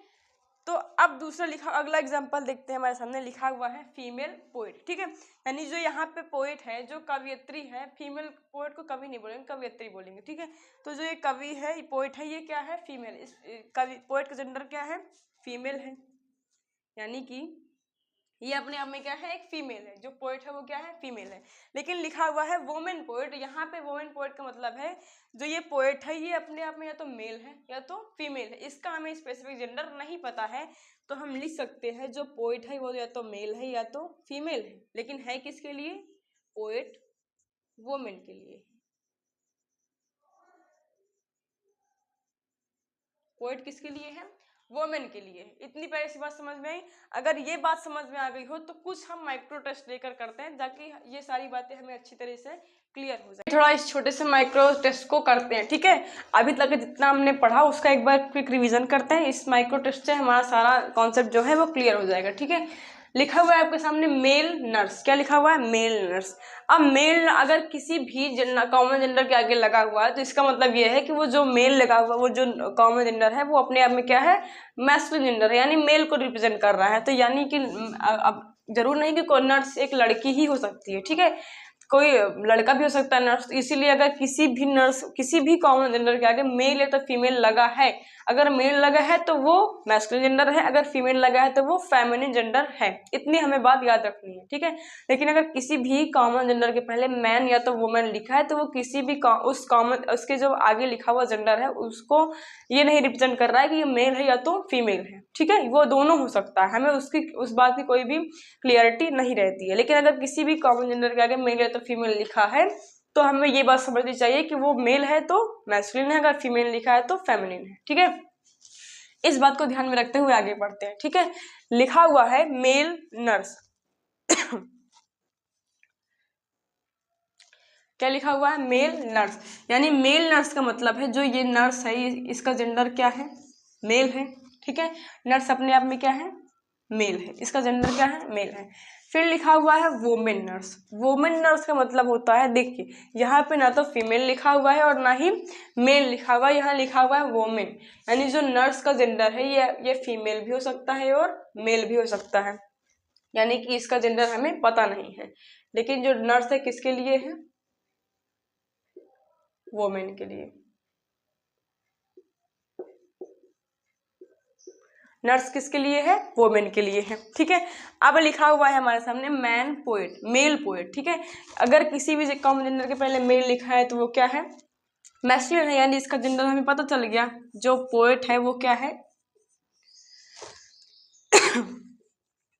तो अब दूसरा लिखा, अगला एग्जांपल देखते हैं, हमारे सामने लिखा हुआ है फीमेल पोएट, ठीक है। यानी जो यहाँ पे पोएट है, जो कवियत्री है, फीमेल पोएट को कवि नहीं बोलेंगे, कवियत्री बोलेंगे, ठीक है। तो जो ये कवि है, ये पोएट है, ये क्या है, फीमेल। इस कवि पोएट का जेंडर क्या है, फीमेल है, यानी कि ये अपने आप में क्या है, एक फीमेल है। जो पोएट है वो क्या है, फीमेल है। लेकिन लिखा हुआ है वुमेन पोएट, यहाँ पे वुमेन पोएट का मतलब है जो ये पोएट है ये अपने आप में या तो मेल है या तो फीमेल है, इसका हमें स्पेसिफिक जेंडर नहीं पता है। तो हम लिख सकते हैं जो पोएट है वो या तो मेल है या तो फीमेल है, लेकिन है किसके लिए, पोएट वुमेन के लिए, पोएट किसके लिए है, वुमेन के लिए। इतनी प्यारी सी बात समझ में आई। अगर ये बात समझ में आ गई हो तो कुछ हम माइक्रो टेस्ट लेकर करते हैं ताकि ये सारी बातें हमें अच्छी तरह से क्लियर हो जाए। थोड़ा इस छोटे से माइक्रो टेस्ट को करते हैं, ठीक है। अभी तक जितना हमने पढ़ा उसका एक बार क्विक रिवीजन करते हैं। इस माइक्रो टेस्ट से हमारा सारा कॉन्सेप्ट जो है वो क्लियर हो जाएगा, ठीक है। लिखा हुआ है आपके सामने मेल नर्स, क्या लिखा हुआ है, मेल नर्स। अब मेल अगर किसी भी कॉमन जेंडर के आगे लगा हुआ है तो इसका मतलब ये है कि वो जो मेल लगा हुआ, वो जो कॉमन जेंडर है वो अपने आप में क्या है, मैस्कुलिन जेंडर है, यानी मेल को रिप्रेजेंट कर रहा है। तो यानी कि अब जरूर नहीं कि कोई नर्स एक लड़की ही हो सकती है, ठीक है, कोई लड़का भी हो सकता है नर्स। इसीलिए अगर किसी भी नर्स किसी भी कॉमन जेंडर के आगे मेल या तो फीमेल लगा है, अगर मेल लगा है तो वो मैस्कुलिन जेंडर है, अगर फीमेल लगा है तो वो फेमिनिन जेंडर है। इतनी हमें बात याद रखनी है, ठीक है। लेकिन अगर किसी भी कॉमन जेंडर के पहले मैन या तो वुमेन लिखा है तो वो किसी भी उस कॉमन उसके जो आगे लिखा हुआ जेंडर है उसको ये नहीं रिप्रेजेंट कर रहा है कि ये मेल है या तो फीमेल है, ठीक है। वो दोनों हो सकता है, हमें उस बात की कोई भी क्लियरिटी नहीं रहती है। लेकिन अगर किसी भी कॉमन जेंडर के आगे मेल या तो फीमेल लिखा है तो हमें ये बात समझनी चाहिए कि वो मेल है तो मैस्कुलिन है, अगर फीमेल लिखा है तो फेमिनिन है, ठीक है। इस बात को ध्यान में रखते हुए आगे बढ़ते हैं, ठीक है। लिखा हुआ है मेल नर्स क्या लिखा हुआ है, मेल नर्स, यानी मेल नर्स का मतलब है जो ये नर्स है इसका जेंडर क्या है, मेल है, ठीक है। नर्स अपने आप में क्या है, मेल है, इसका जेंडर क्या है, मेल है। फिर लिखा हुआ है वोमेन नर्स। वोमेन नर्स का मतलब होता है, देखिए यहाँ पे ना तो फीमेल लिखा हुआ है और ना ही मेल लिखा हुआ है, यहाँ लिखा हुआ है वोमेन, यानी जो नर्स का जेंडर है ये फीमेल भी हो सकता है और मेल भी हो सकता है, यानी कि इसका जेंडर हमें पता नहीं है। लेकिन जो नर्स है किसके लिए है, वोमेन के लिए। नर्स किसके लिए है, वोमेन के लिए है, ठीक है। अब लिखा हुआ है हमारे सामने मैन पोएट, मेल पोएट, ठीक है। अगर किसी भी कॉमन जेंडर के पहले मेल लिखा है तो वो क्या है, मैस्कुलिन है, यानी इसका जेंडर हमें पता चल गया, जो पोएट है वो क्या है,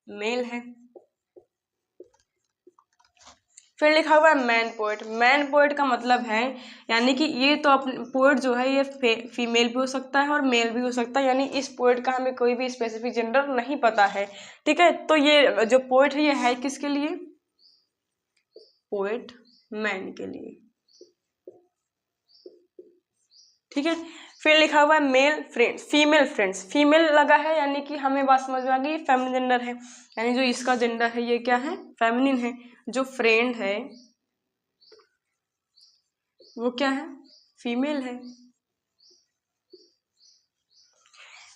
मेल है। फिर लिखा हुआ है मैन पोएट। मैन पोएट का मतलब है, यानी कि ये तो अपने पोएट जो है ये फीमेल भी हो सकता है और मेल भी हो सकता है, यानी इस पोएट का हमें कोई भी स्पेसिफिक जेंडर नहीं पता है, ठीक है। तो ये जो पोएट है ये है किसके लिए, पोएट मैन के लिए, ठीक है। फिर लिखा हुआ है male friends, female friends, female लगा है यानी कि हमें बात समझ में आ गई, फेमिनिन जेंडर है, यानी जो इसका जेंडर है ये क्या है, फेमिनिन है। जो फ्रेंड है वो क्या है, फीमेल है।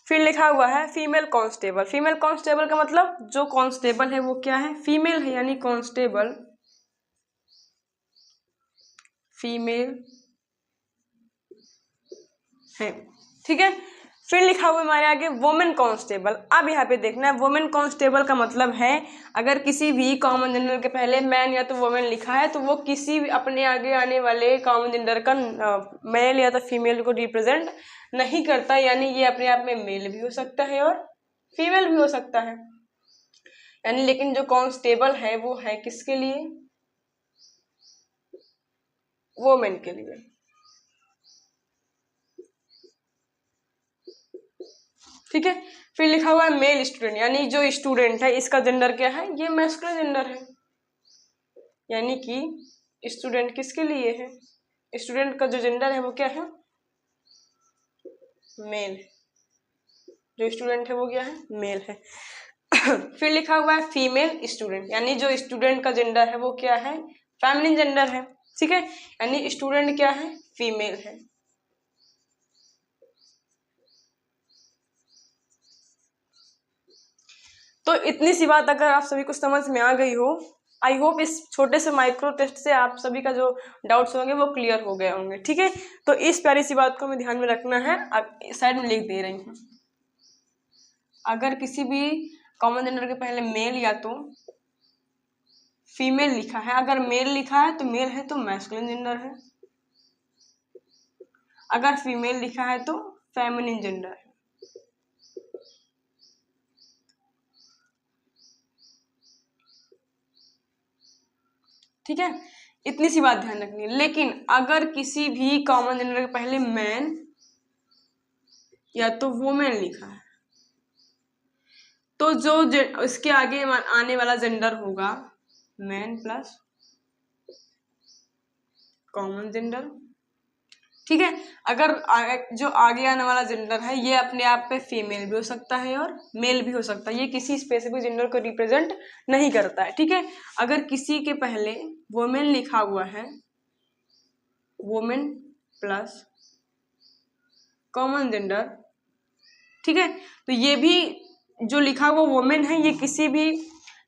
फिर लिखा हुआ है फीमेल कांस्टेबल। फीमेल कांस्टेबल का मतलब जो कांस्टेबल है वो क्या है, फीमेल है, यानी कांस्टेबल फीमेल है, ठीक है। फिर लिखा हुआ हमारे आगे वुमेन कांस्टेबल। अब यहाँ पे देखना है वुमेन कांस्टेबल का मतलब है, अगर किसी भी कॉमन जेंडर के पहले मैन या तो वुमेन लिखा है तो वो किसी भी अपने आगे आने वाले कॉमन जेंडर का मेल या तो फीमेल को रिप्रेजेंट नहीं करता, यानी ये अपने आप में मेल भी हो सकता है और फीमेल भी हो सकता है, यानी लेकिन जो कांस्टेबल है वो है किसके लिए, वुमेन के लिए, ठीक है। फिर लिखा हुआ है मेल स्टूडेंट, यानी जो स्टूडेंट है इसका जेंडर क्या है, ये मैस्कुलिन जेंडर है, यानी कि स्टूडेंट किसके लिए है, स्टूडेंट का जो जेंडर है वो क्या है, मेल, जो स्टूडेंट है वो क्या है, मेल है। फिर लिखा हुआ है फीमेल स्टूडेंट, यानी जो स्टूडेंट का जेंडर है वो क्या है, फेमिनिन जेंडर है, ठीक है, यानी स्टूडेंट क्या है, फीमेल है। तो इतनी सी बात अगर आप सभी को समझ में आ गई हो, आई होप इस छोटे से माइक्रो टेस्ट से आप सभी का जो डाउट्स होंगे वो क्लियर हो गए होंगे, ठीक है। तो इस प्यारी सी बात को हमें ध्यान में रखना है, आप साइड में लिख दे रही हूँ, अगर किसी भी कॉमन जेंडर के पहले मेल या तो फीमेल लिखा है, अगर मेल लिखा है तो मेल है तो मैस्कुलिन जेंडर है, अगर फीमेल लिखा है तो फेमिनिन जेंडर है, ठीक है। इतनी सी बात ध्यान रखनी है। लेकिन अगर किसी भी कॉमन जेंडर के पहले मैन या तो वुमेन लिखा है तो जो इसके आगे आने वाला जेंडर होगा मैन प्लस कॉमन जेंडर, ठीक है। अगर जो आगे आने वाला जेंडर है ये अपने आप पे फीमेल भी हो सकता है और मेल भी हो सकता है, ये किसी स्पेसिफिक जेंडर को रिप्रेजेंट नहीं करता है, ठीक है। अगर किसी के पहले वुमेन लिखा हुआ है, वुमेन प्लस कॉमन जेंडर, ठीक है, तो ये भी जो लिखा हुआ वुमेन है ये किसी भी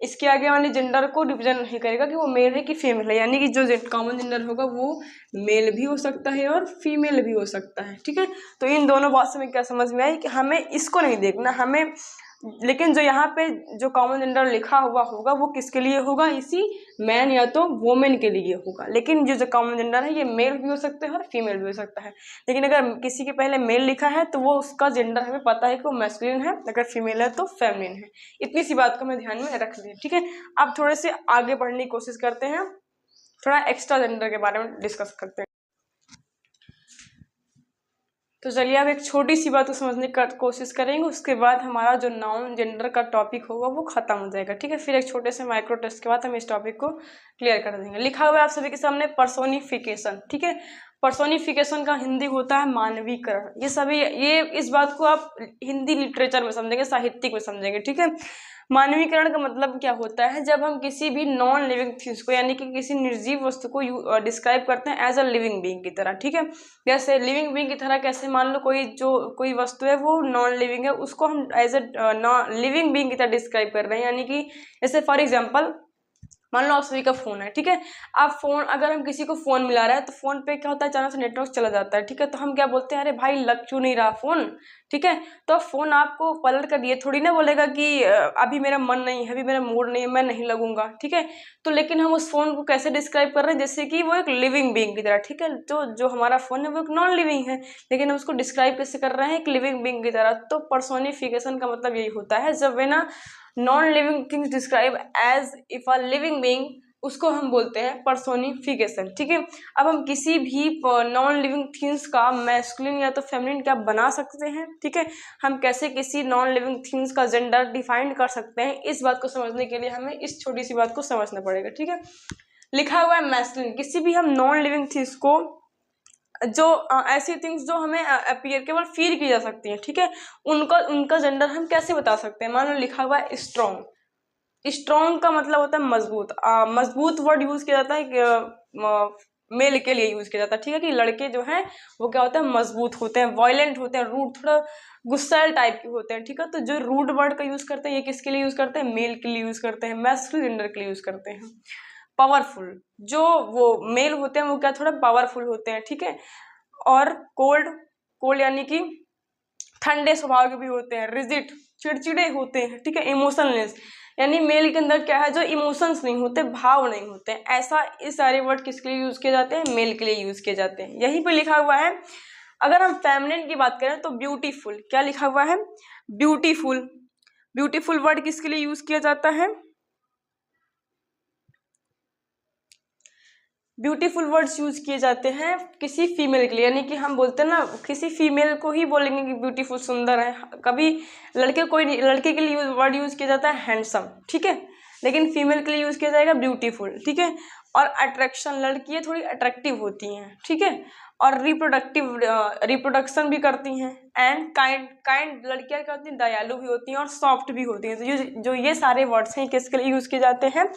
इसके आगे वाले जेंडर को रिप्रेजेंट नहीं करेगा कि वो मेल है कि फीमेल है, यानी कि जो कॉमन जेंडर होगा वो मेल भी हो सकता है और फीमेल भी हो सकता है, ठीक है। तो इन दोनों बात से हमें क्या समझ में आई कि हमें इसको नहीं देखना, हमें लेकिन जो यहाँ पे जो कॉमन जेंडर लिखा हुआ होगा वो किसके लिए होगा, इसी मैन या तो वुमेन के लिए होगा, लेकिन जो कॉमन जेंडर है ये मेल भी हो सकता है और फीमेल भी हो सकता है। लेकिन अगर किसी के पहले मेल लिखा है तो वो उसका जेंडर हमें पता है कि वो मैस्कुलिन है, अगर फीमेल है तो फेमिनिन है। इतनी सी बात को मैं ध्यान में रख ली, ठीक है। अब थोड़े से आगे बढ़ने की कोशिश करते हैं, थोड़ा एक्स्ट्रा जेंडर के बारे में डिस्कस करते हैं। तो चलिए अब एक छोटी सी बात को समझने की कोशिश करेंगे, उसके बाद हमारा जो नाउन जेंडर का टॉपिक होगा वो खत्म हो जाएगा, ठीक है। फिर एक छोटे से माइक्रो टेस्ट के बाद हम इस टॉपिक को क्लियर कर देंगे। लिखा हुआ है आप सभी के सामने पर्सोनिफिकेशन, ठीक है। पर्सोनिफिकेशन का हिंदी होता है मानवीकरण। ये सभी ये इस बात को आप हिंदी लिटरेचर में समझेंगे, साहित्यिक में समझेंगे, ठीक है। मानवीकरण का मतलब क्या होता है, जब हम किसी भी नॉन लिविंग थिंग्स को यानी कि किसी निर्जीव वस्तु को डिस्क्राइब करते हैं एज अ लिविंग बीइंग की तरह, ठीक है। जैसे लिविंग बीइंग की तरह कैसे, मान लो कोई वस्तु है वो नॉन लिविंग है, उसको हम एज अ लिविंग बीइंग की तरह डिस्क्राइब कर रहे हैं। यानी कि जैसे फॉर एग्जाम्पल मान लो आप सभी का फोन है, ठीक है। आप फोन, अगर हम किसी को फोन मिला रहे हैं तो फोन पे क्या होता है, अचानक से नेटवर्क चला जाता है, ठीक है। तो हम क्या बोलते हैं, अरे भाई लग क्यों नहीं रहा फोन, ठीक है। तो फोन आपको पलट कर ये थोड़ी ना बोलेगा कि अभी मेरा मन नहीं है, अभी मेरा मूड नहीं है, मैं नहीं लगूंगा, ठीक है। तो लेकिन हम उस फोन को कैसे डिस्क्राइब कर रहे हैं, जैसे कि वो एक लिविंग बीइंग की तरह, ठीक है। जो हमारा फोन है वो एक नॉन लिविंग है, लेकिन हम उसको डिस्क्राइब कैसे कर रहे हैं, एक लिविंग बीइंग की तरह। तो पर्सोनिफिकेशन का मतलब यही होता है, जब वे ना non living things describe as if a living being, उसको हम बोलते हैं पर्सोनिफिकेशन, ठीक है। अब हम किसी भी नॉन लिविंग थिंग्स का मैस्कुलिन या तो फेमिनिन क्या बना सकते हैं, ठीक है। हम कैसे किसी नॉन लिविंग थिंग्स का जेंडर डिफाइन कर सकते हैं, इस बात को समझने के लिए हमें इस छोटी सी बात को समझना पड़ेगा, ठीक है। लिखा हुआ है मैस्कुलिन, किसी भी हम नॉन लिविंग थिंग्स को जो ऐसी थिंग्स जो हमें अपीयर केवल फील की जा सकती हैं, ठीक है, उनका जेंडर हम कैसे बता सकते हैं। मान लो लिखा हुआ है स्ट्रॉन्ग, स्ट्रॉन्ग का मतलब होता है मजबूत। मजबूत वर्ड यूज किया जाता है मेल के लिए यूज किया जाता है, ठीक है, कि लड़के जो हैं वो क्या होता है, मजबूत होते हैं, वायलेंट होते हैं, रूड, थोड़ा गुस्सैल टाइप के होते हैं, ठीक है। तो जो रूड वर्ड का यूज करते हैं ये किसके लिए यूज करते हैं, मेल के लिए यूज करते हैं, मैस्कुलिन जेंडर के लिए यूज करते हैं। पावरफुल, जो वो मेल होते हैं वो क्या थोड़ा पावरफुल होते हैं, ठीक है। और कोल्ड, कोल्ड यानी कि ठंडे स्वभाव के भी होते हैं। रिजिड, चिड़चिड़े होते हैं, ठीक है। इमोशनलेस यानी मेल के अंदर क्या है, जो इमोशंस नहीं होते, भाव नहीं होते हैं। ऐसा इस सारे वर्ड किसके लिए यूज किए जाते हैं, मेल के लिए यूज किए जाते हैं। यहीं पे लिखा हुआ है, अगर हम फेमिनिन की बात करें तो ब्यूटीफुल, क्या लिखा हुआ है, ब्यूटीफुल। ब्यूटीफुल वर्ड किसके लिए यूज किया जाता है, ब्यूटीफुल वर्ड्स यूज किए जाते हैं किसी फीमेल के लिए। यानी कि हम बोलते हैं ना, किसी फीमेल को ही बोलेंगे कि ब्यूटीफुल, सुंदर है। कभी लड़के के लिए वर्ड यूज किया जाता है हैंडसम, ठीक है, लेकिन फीमेल के लिए यूज किया जाएगा ब्यूटीफुल, ठीक है। और अट्रैक्शन, लड़कियां थोड़ी अट्रैक्टिव होती हैं, ठीक है। और रिप्रोडक्शन भी करती हैं। एंड काइंड, काइंड लड़कियां क्या होती हैं, दयालु भी होती हैं और सॉफ्ट भी होती हैं। तो जो ये सारे वर्ड्स हैं किसके लिए यूज किए जाते हैं,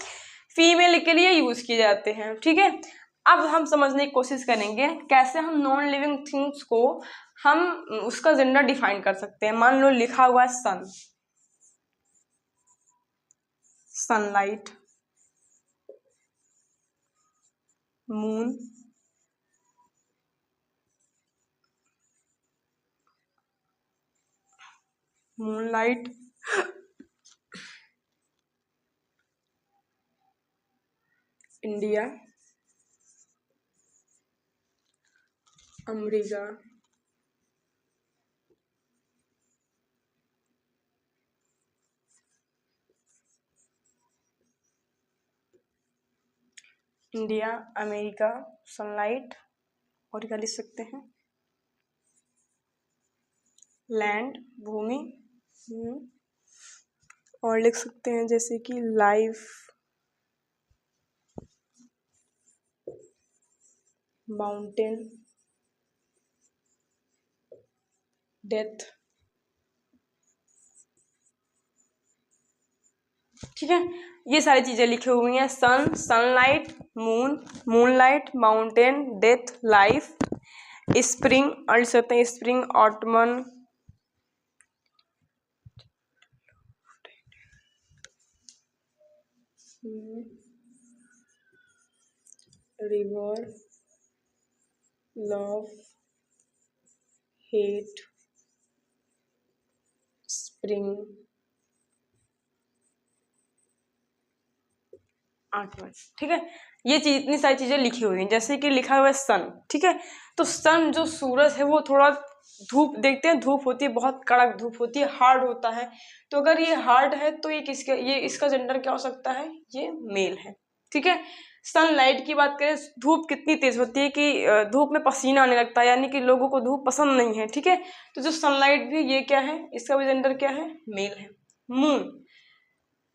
फीमेल के लिए यूज किए जाते हैं, ठीक है। अब हम समझने की कोशिश करेंगे कैसे हम नॉन लिविंग थिंग्स को हम उसका जेंडर डिफाइन कर सकते हैं। मान लो लिखा हुआ है sun, sunlight, moon, moonlight, India, America, India, America, sunlight, और क्या लिख सकते हैं, लैंड, भूमि, और लिख सकते हैं जैसे कि लाइफ, माउंटेन, डेथ, ठीक है। ये सारी चीजें लिखी हुई हैं, sun, sunlight, moon, moonlight, mountain, death, life, spring, और लिख सकते हैं spring, autumn, river, love, hate, spring, आठवां, ठीक है। ये चीज, इतनी सारी चीजें लिखी हुई हैं। जैसे कि लिखा हुआ है सन, ठीक है। तो सन जो सूरज है वो थोड़ा, धूप देखते हैं, धूप होती है, बहुत कड़क धूप होती है, हार्ड होता है। तो अगर ये हार्ड है तो ये इसका जेंडर क्या हो सकता है, ये मेल है, ठीक है। सनलाइट की बात करें, धूप कितनी तेज होती है कि धूप में पसीना आने लगता है, यानी कि लोगों को धूप पसंद नहीं है, ठीक है। तो जो सनलाइट भी, ये क्या है, इसका भी जेंडर क्या है, मेल है। मून,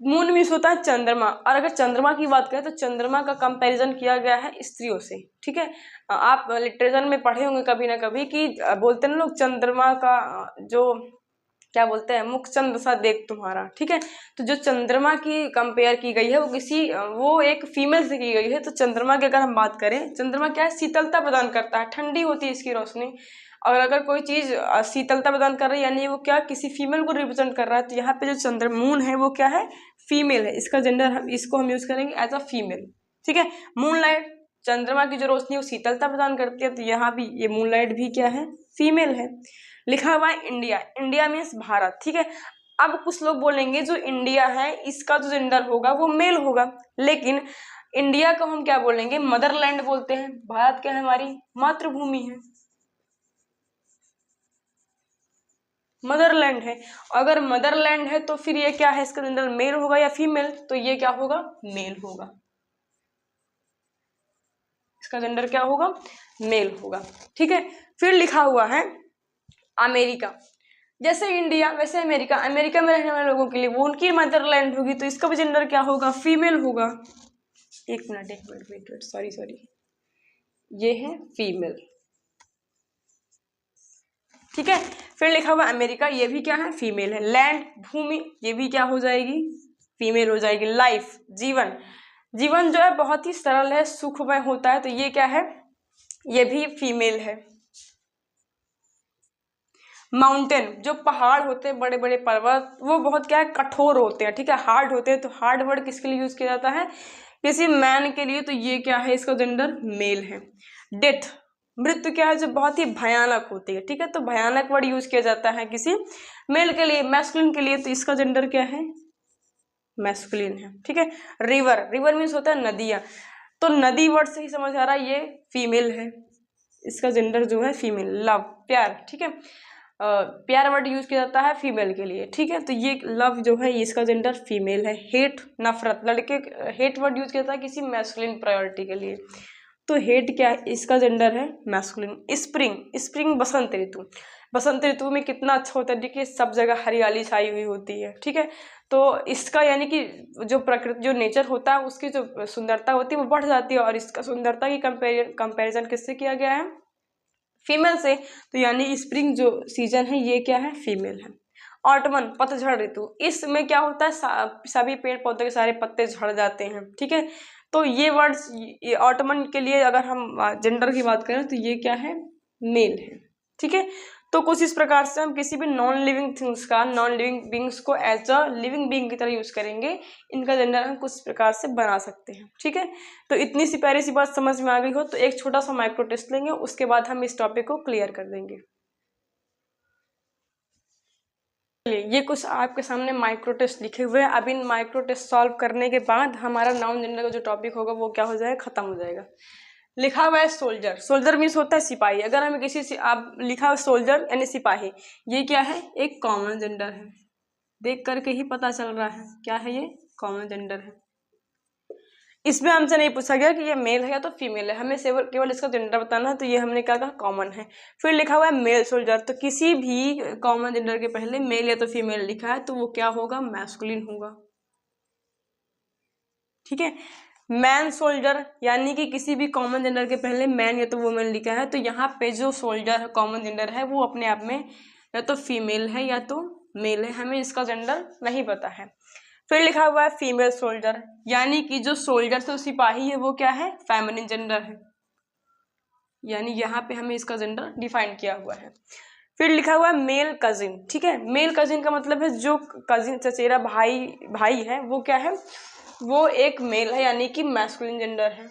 मून मीन्स होता है चंद्रमा, और अगर चंद्रमा की बात करें तो चंद्रमा का कंपैरिजन किया गया है स्त्रियों से, ठीक है। आप लिटरेचर में पढ़े होंगे कभी ना कभी कि बोलते हैं ना लोग, चंद्रमा का जो क्या बोलते हैं, मुख चंद्र सा देख तुम्हारा, ठीक है। तो जो चंद्रमा की कंपेयर की गई है वो एक फीमेल से की गई है। तो चंद्रमा की अगर हम बात करें, चंद्रमा क्या है, शीतलता प्रदान करता है, ठंडी होती है इसकी रोशनी। और अगर कोई चीज शीतलता प्रदान कर रही है यानी वो क्या, किसी फीमेल को रिप्रेजेंट कर रहा है। तो यहाँ पे जो चंद्र मून है वो क्या है, फीमेल है। इसका जेंडर इसको हम यूज करेंगे एज अ फीमेल, ठीक है। मूनलाइट, चंद्रमा की जो रोशनी है वो शीतलता प्रदान करती है, तो यहाँ भी ये मूनलाइट भी क्या है, फीमेल है। लिखा हुआ है इंडिया, इंडिया मीन्स भारत, ठीक है। अब कुछ लोग बोलेंगे जो इंडिया है इसका जो जेंडर होगा वो मेल होगा, लेकिन इंडिया को हम क्या बोलेंगे, मदरलैंड बोलते हैं। भारत क्या है, हमारी मातृभूमि है, मदरलैंड है। अगर मदरलैंड है तो फिर ये क्या है, इसका जेंडर मेल होगा या फीमेल, तो ये क्या होगा, मेल होगा। इसका जेंडर क्या होगा, मेल होगा, ठीक है। फिर लिखा हुआ है अमेरिका, जैसे इंडिया वैसे अमेरिका, अमेरिका में रहने वाले लोगों के लिए वो उनकी मदरलैंड होगी, तो इसका भी जेंडर क्या होगा, फीमेल होगा। एक मिनट वेट, सॉरी, ये है फीमेल, ठीक है। फिर लिखा हुआ अमेरिका, ये भी क्या है, फीमेल है। लैंड, भूमि, ये भी क्या हो जाएगी, फीमेल हो जाएगी। लाइफ, जीवन, जीवन जो है बहुत ही सरल है, सुखमय होता है, तो ये क्या है, ये भी फीमेल है। माउंटेन, जो पहाड़ होते हैं, बड़े बड़े पर्वत, वो बहुत क्या है, कठोर होते हैं, ठीक है, हार्ड होते हैं। तो हार्ड वर्ड किसके लिए यूज किया जाता है, किसी मैन के लिए, तो ये क्या है, इसका जेंडर मेल है। डेथ, मृत्यु क्या है, जो बहुत ही भयानक होती है, ठीक है, तो भयानक वर्ड यूज किया जाता है किसी मेल के लिए, मैस्कुलिन के लिए, तो इसका जेंडर क्या है, मैस्कुलिन है, ठीक है। रिवर, रिवर मीन्स होता है नदियां, तो नदी वर्ड से ही समझ आ रहा है ये फीमेल है, इसका जेंडर जो है फीमेल। लव, प्यार, ठीक है, प्यार वर्ड यूज किया जाता है फीमेल के लिए, ठीक है, तो ये लव जो है इसका जेंडर फीमेल है। हेट, नफरत, लड़के, हेट वर्ड यूज किया जाता है किसी मैस्कुलिन प्रायोरिटी के लिए, तो हेट क्या है, इसका जेंडर है मैस्कुलिन। स्प्रिंग, स्प्रिंग बसंत ऋतु, बसंत ऋतु में कितना अच्छा होता है, देखिए सब जगह हरियाली छाई हुई होती है, ठीक है। तो इसका यानी कि जो प्रकृति, जो नेचर होता है उसकी जो सुंदरता होती है वो बढ़ जाती है, और इसका सुंदरता की कंपेरिजन किससे किया गया है, फीमेल से, तो यानी स्प्रिंग जो सीजन है ये क्या है, फीमेल है। ऑटमन, पतझड़ ऋतु, इसमें क्या होता है, सभी पेड़ पौधे के सारे पत्ते झड़ जाते हैं, ठीक है। तो ये वर्ड्स, ये ऑटमन के लिए अगर हम जेंडर की बात करें तो ये क्या है, मेल है, ठीक है। तो कुछ इस प्रकार से हम किसी भी नॉन लिविंग थिंग्स का, नॉन लिविंग बींग्स को एज अ लिविंग बींग की तरह यूज करेंगे, इनका जेंडर हम कुछ प्रकार से बना सकते हैं, ठीक है। तो इतनी सी प्यारी सी बात समझ में आ गई हो तो एक छोटा सा माइक्रो टेस्ट लेंगे, उसके बाद हम इस टॉपिक को क्लियर कर देंगे। ये कुछ आपके सामने माइक्रो टेस्ट लिखे हुए हैं। अब इन माइक्रो टेस्ट सॉल्व करने के बाद हमारा नाउन जेंडर का जो टॉपिक होगा वो क्या हो जाएगा, खत्म हो जाएगा। लिखा हुआ है सोल्जर, सोल्जर मीन्स होता है सिपाही। अगर हमें किसी से आप लिखा हुआ सोल्जर यानी सिपाही, ये क्या है, एक कॉमन जेंडर है, देख करके ही पता चल रहा है क्या है, ये कॉमन जेंडर है। इसमें हमसे नहीं पूछा गया कि ये मेल है या तो फीमेल है, हमें केवल इसका जेंडर बताना है, तो ये हमने क्या कहा, कॉमन है। फिर लिखा हुआ है मेल सोल्जर, तो किसी भी कॉमन जेंडर के पहले मेल या तो फीमेल लिखा है तो वो क्या होगा, मैस्कुलिन होगा, ठीक है। मैन सोल्जर, यानी कि किसी भी कॉमन जेंडर के पहले मैन या तो वुमेन लिखा है, तो यहाँ पे जो सोल्जर कॉमन जेंडर है वो अपने आप में या तो फीमेल है या तो मेल है, हमें इसका जेंडर नहीं पता है। फिर लिखा हुआ है फीमेल सोल्जर, यानी कि जो सोल्जर से सिपाही है वो क्या है, फेमिनिन जेंडर है, यानी यहाँ पे हमें इसका जेंडर डिफाइन किया हुआ है। फिर लिखा हुआ है मेल कजिन, ठीक है, मेल कजिन का मतलब है जो कजिन, चचेरा भाई है वो क्या है, वो एक मेल है, यानी कि मैस्कुलिन जेंडर है।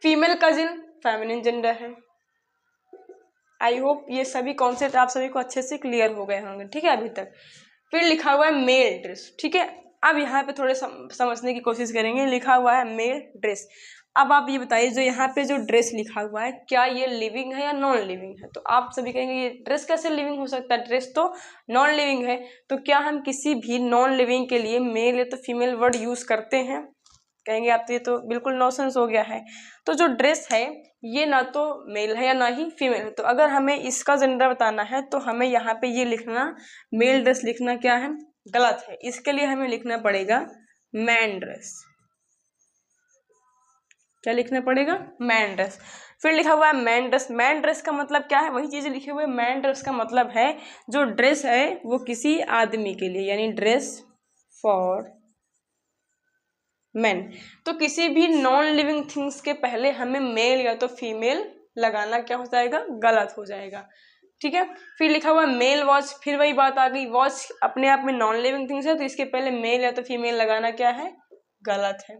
फीमेल कजिन फेमिनिन जेंडर है। आई होप ये सभी कॉन्सेप्ट आप सभी को अच्छे से क्लियर हो गए होंगे, ठीक है अभी तक। फिर लिखा हुआ है मेल ड्रेस, ठीक है। अब यहाँ पे थोड़े समझने की कोशिश करेंगे। लिखा हुआ है मेल ड्रेस, अब आप ये बताइए जो यहाँ पे जो ड्रेस लिखा हुआ है क्या ये लिविंग है या नॉन लिविंग है, तो आप सभी कहेंगे ये ड्रेस कैसे लिविंग हो सकता है, ड्रेस तो नॉन लिविंग है। तो क्या हम किसी भी नॉन लिविंग के लिए मेल या तो फीमेल वर्ड यूज करते हैं, कहेंगे आप तो ये तो बिल्कुल नॉनसेंस हो गया है। तो जो ड्रेस है ये ना तो मेल है या ना ही फीमेल है, तो अगर हमें इसका जेंडर बताना है तो हमें यहाँ पे ये लिखना, मेल ड्रेस लिखना क्या है, गलत है। इसके लिए हमें लिखना पड़ेगा मैन ड्रेस। क्या लिखना पड़ेगा, मैन ड्रेस। फिर लिखा हुआ है मैन ड्रेस। मैन ड्रेस का मतलब क्या है, वही चीज़ लिखे हुए। मैन ड्रेस का मतलब है जो ड्रेस है वो किसी आदमी के लिए, यानी ड्रेस फॉर मैन। तो किसी भी नॉन लिविंग थिंग्स के पहले हमें मेल या तो फीमेल लगाना क्या हो जाएगा, गलत हो जाएगा। ठीक है। फिर लिखा हुआ मेल वॉच, फिर वही बात आ गई, वॉच अपने आप में नॉन लिविंग थिंग्स है तो इसके पहले मेल या तो फीमेल लगाना क्या है, गलत है।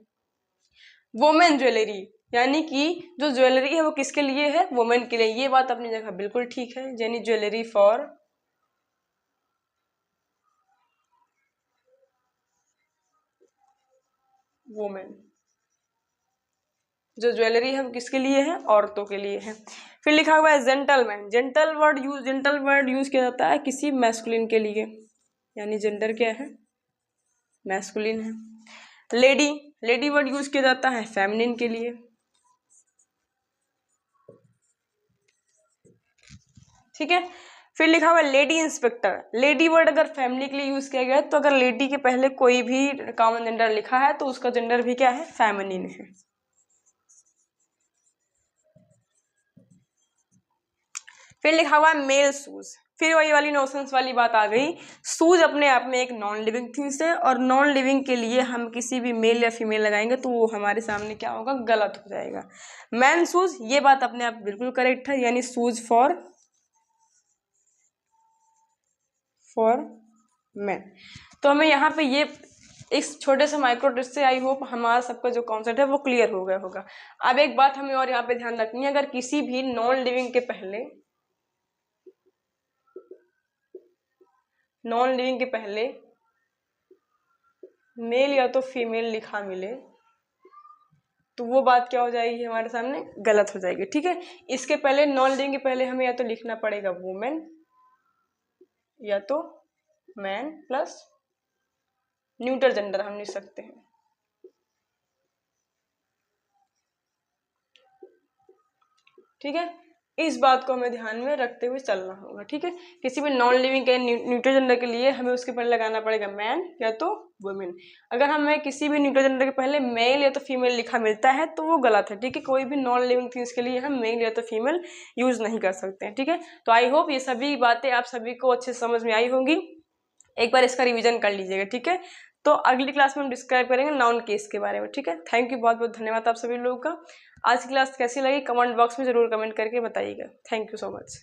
वोमेन ज्वेलरी, यानी कि जो ज्वेलरी है वो किसके लिए है, वोमेन के लिए। ये बात अपनी जगह बिल्कुल ठीक है, यानी ज्वेलरी फॉर वोमेन। जो ज्वेलरी है वो किसके लिए है, औरतों के लिए है। फिर लिखा हुआ है जेंटलमैन। जेंटल वर्ड यूज किया जाता है किसी मैस्कुलिन के लिए, यानी जेंडर क्या है, मैस्कुलिन है। लेडी वर्ड यूज किया जाता है फेमिनिन के लिए। ठीक है। फिर लिखा हुआ है लेडी इंस्पेक्टर। लेडी वर्ड अगर फैमिली के लिए यूज किया गया है तो अगर लेडी के पहले कोई भी कॉमन जेंडर लिखा है तो उसका जेंडर भी क्या है, फेमिनिन है। फिर लिखा हुआ है मेल शूज। फिर वही वाली नॉनसेंस वाली बात आ गई। शूज अपने आप में एक नॉन लिविंग थिंग्स है और नॉन लिविंग के लिए हम किसी भी मेल या फीमेल लगाएंगे तो वो हमारे सामने क्या होगा, गलत हो जाएगा। मैन शूज, ये बात अपने आप बिल्कुल करेक्ट है, यानी शूज फॉर मैन। तो हमें यहाँ पे ये इस छोटे से माइक्रो टेस्ट से आई होप हमारा सबका जो कॉन्सेप्ट है वो क्लियर हो गया होगा। अब एक बात हमें और यहाँ पे ध्यान रखनी है, अगर किसी भी नॉन लिविंग के पहले मेल या तो फीमेल लिखा मिले तो वो बात क्या हो जाएगी, हमारे सामने गलत हो जाएगी। ठीक है। इसके पहले नॉन लिविंग के पहले हमें या तो लिखना पड़ेगा वुमेन या तो मैन प्लस न्यूट्रल जेंडर हम लिख सकते हैं। ठीक है। इस बात को हमें ध्यान में रखते हुए चलना होगा। ठीक है। किसी भी नॉन लिविंग के न्यूट्रल जेंडर के लिए हमें उसके पहले लगाना पड़ेगा मैन या तो वुमेन। अगर हमें किसी भी न्यूट्रल जेंडर के पहले मेल या तो फीमेल लिखा मिलता है तो वो गलत है। ठीक है। कोई भी नॉन लिविंग थिंग्स के लिए हम मेल या तो फीमेल यूज नहीं कर सकते हैं। ठीक है। तो आई होप ये सभी बातें आप सभी को अच्छे समझ में आई होंगी। एक बार इसका रिविजन कर लीजिएगा। ठीक है। तो अगली क्लास में हम डिस्क्राइब करेंगे नाउन केस के बारे में। ठीक है। थैंक यू, बहुत बहुत धन्यवाद आप सभी लोगों का। आज की क्लास कैसी लगी कमेंट बॉक्स में जरूर कमेंट करके बताइएगा। Thank you so much.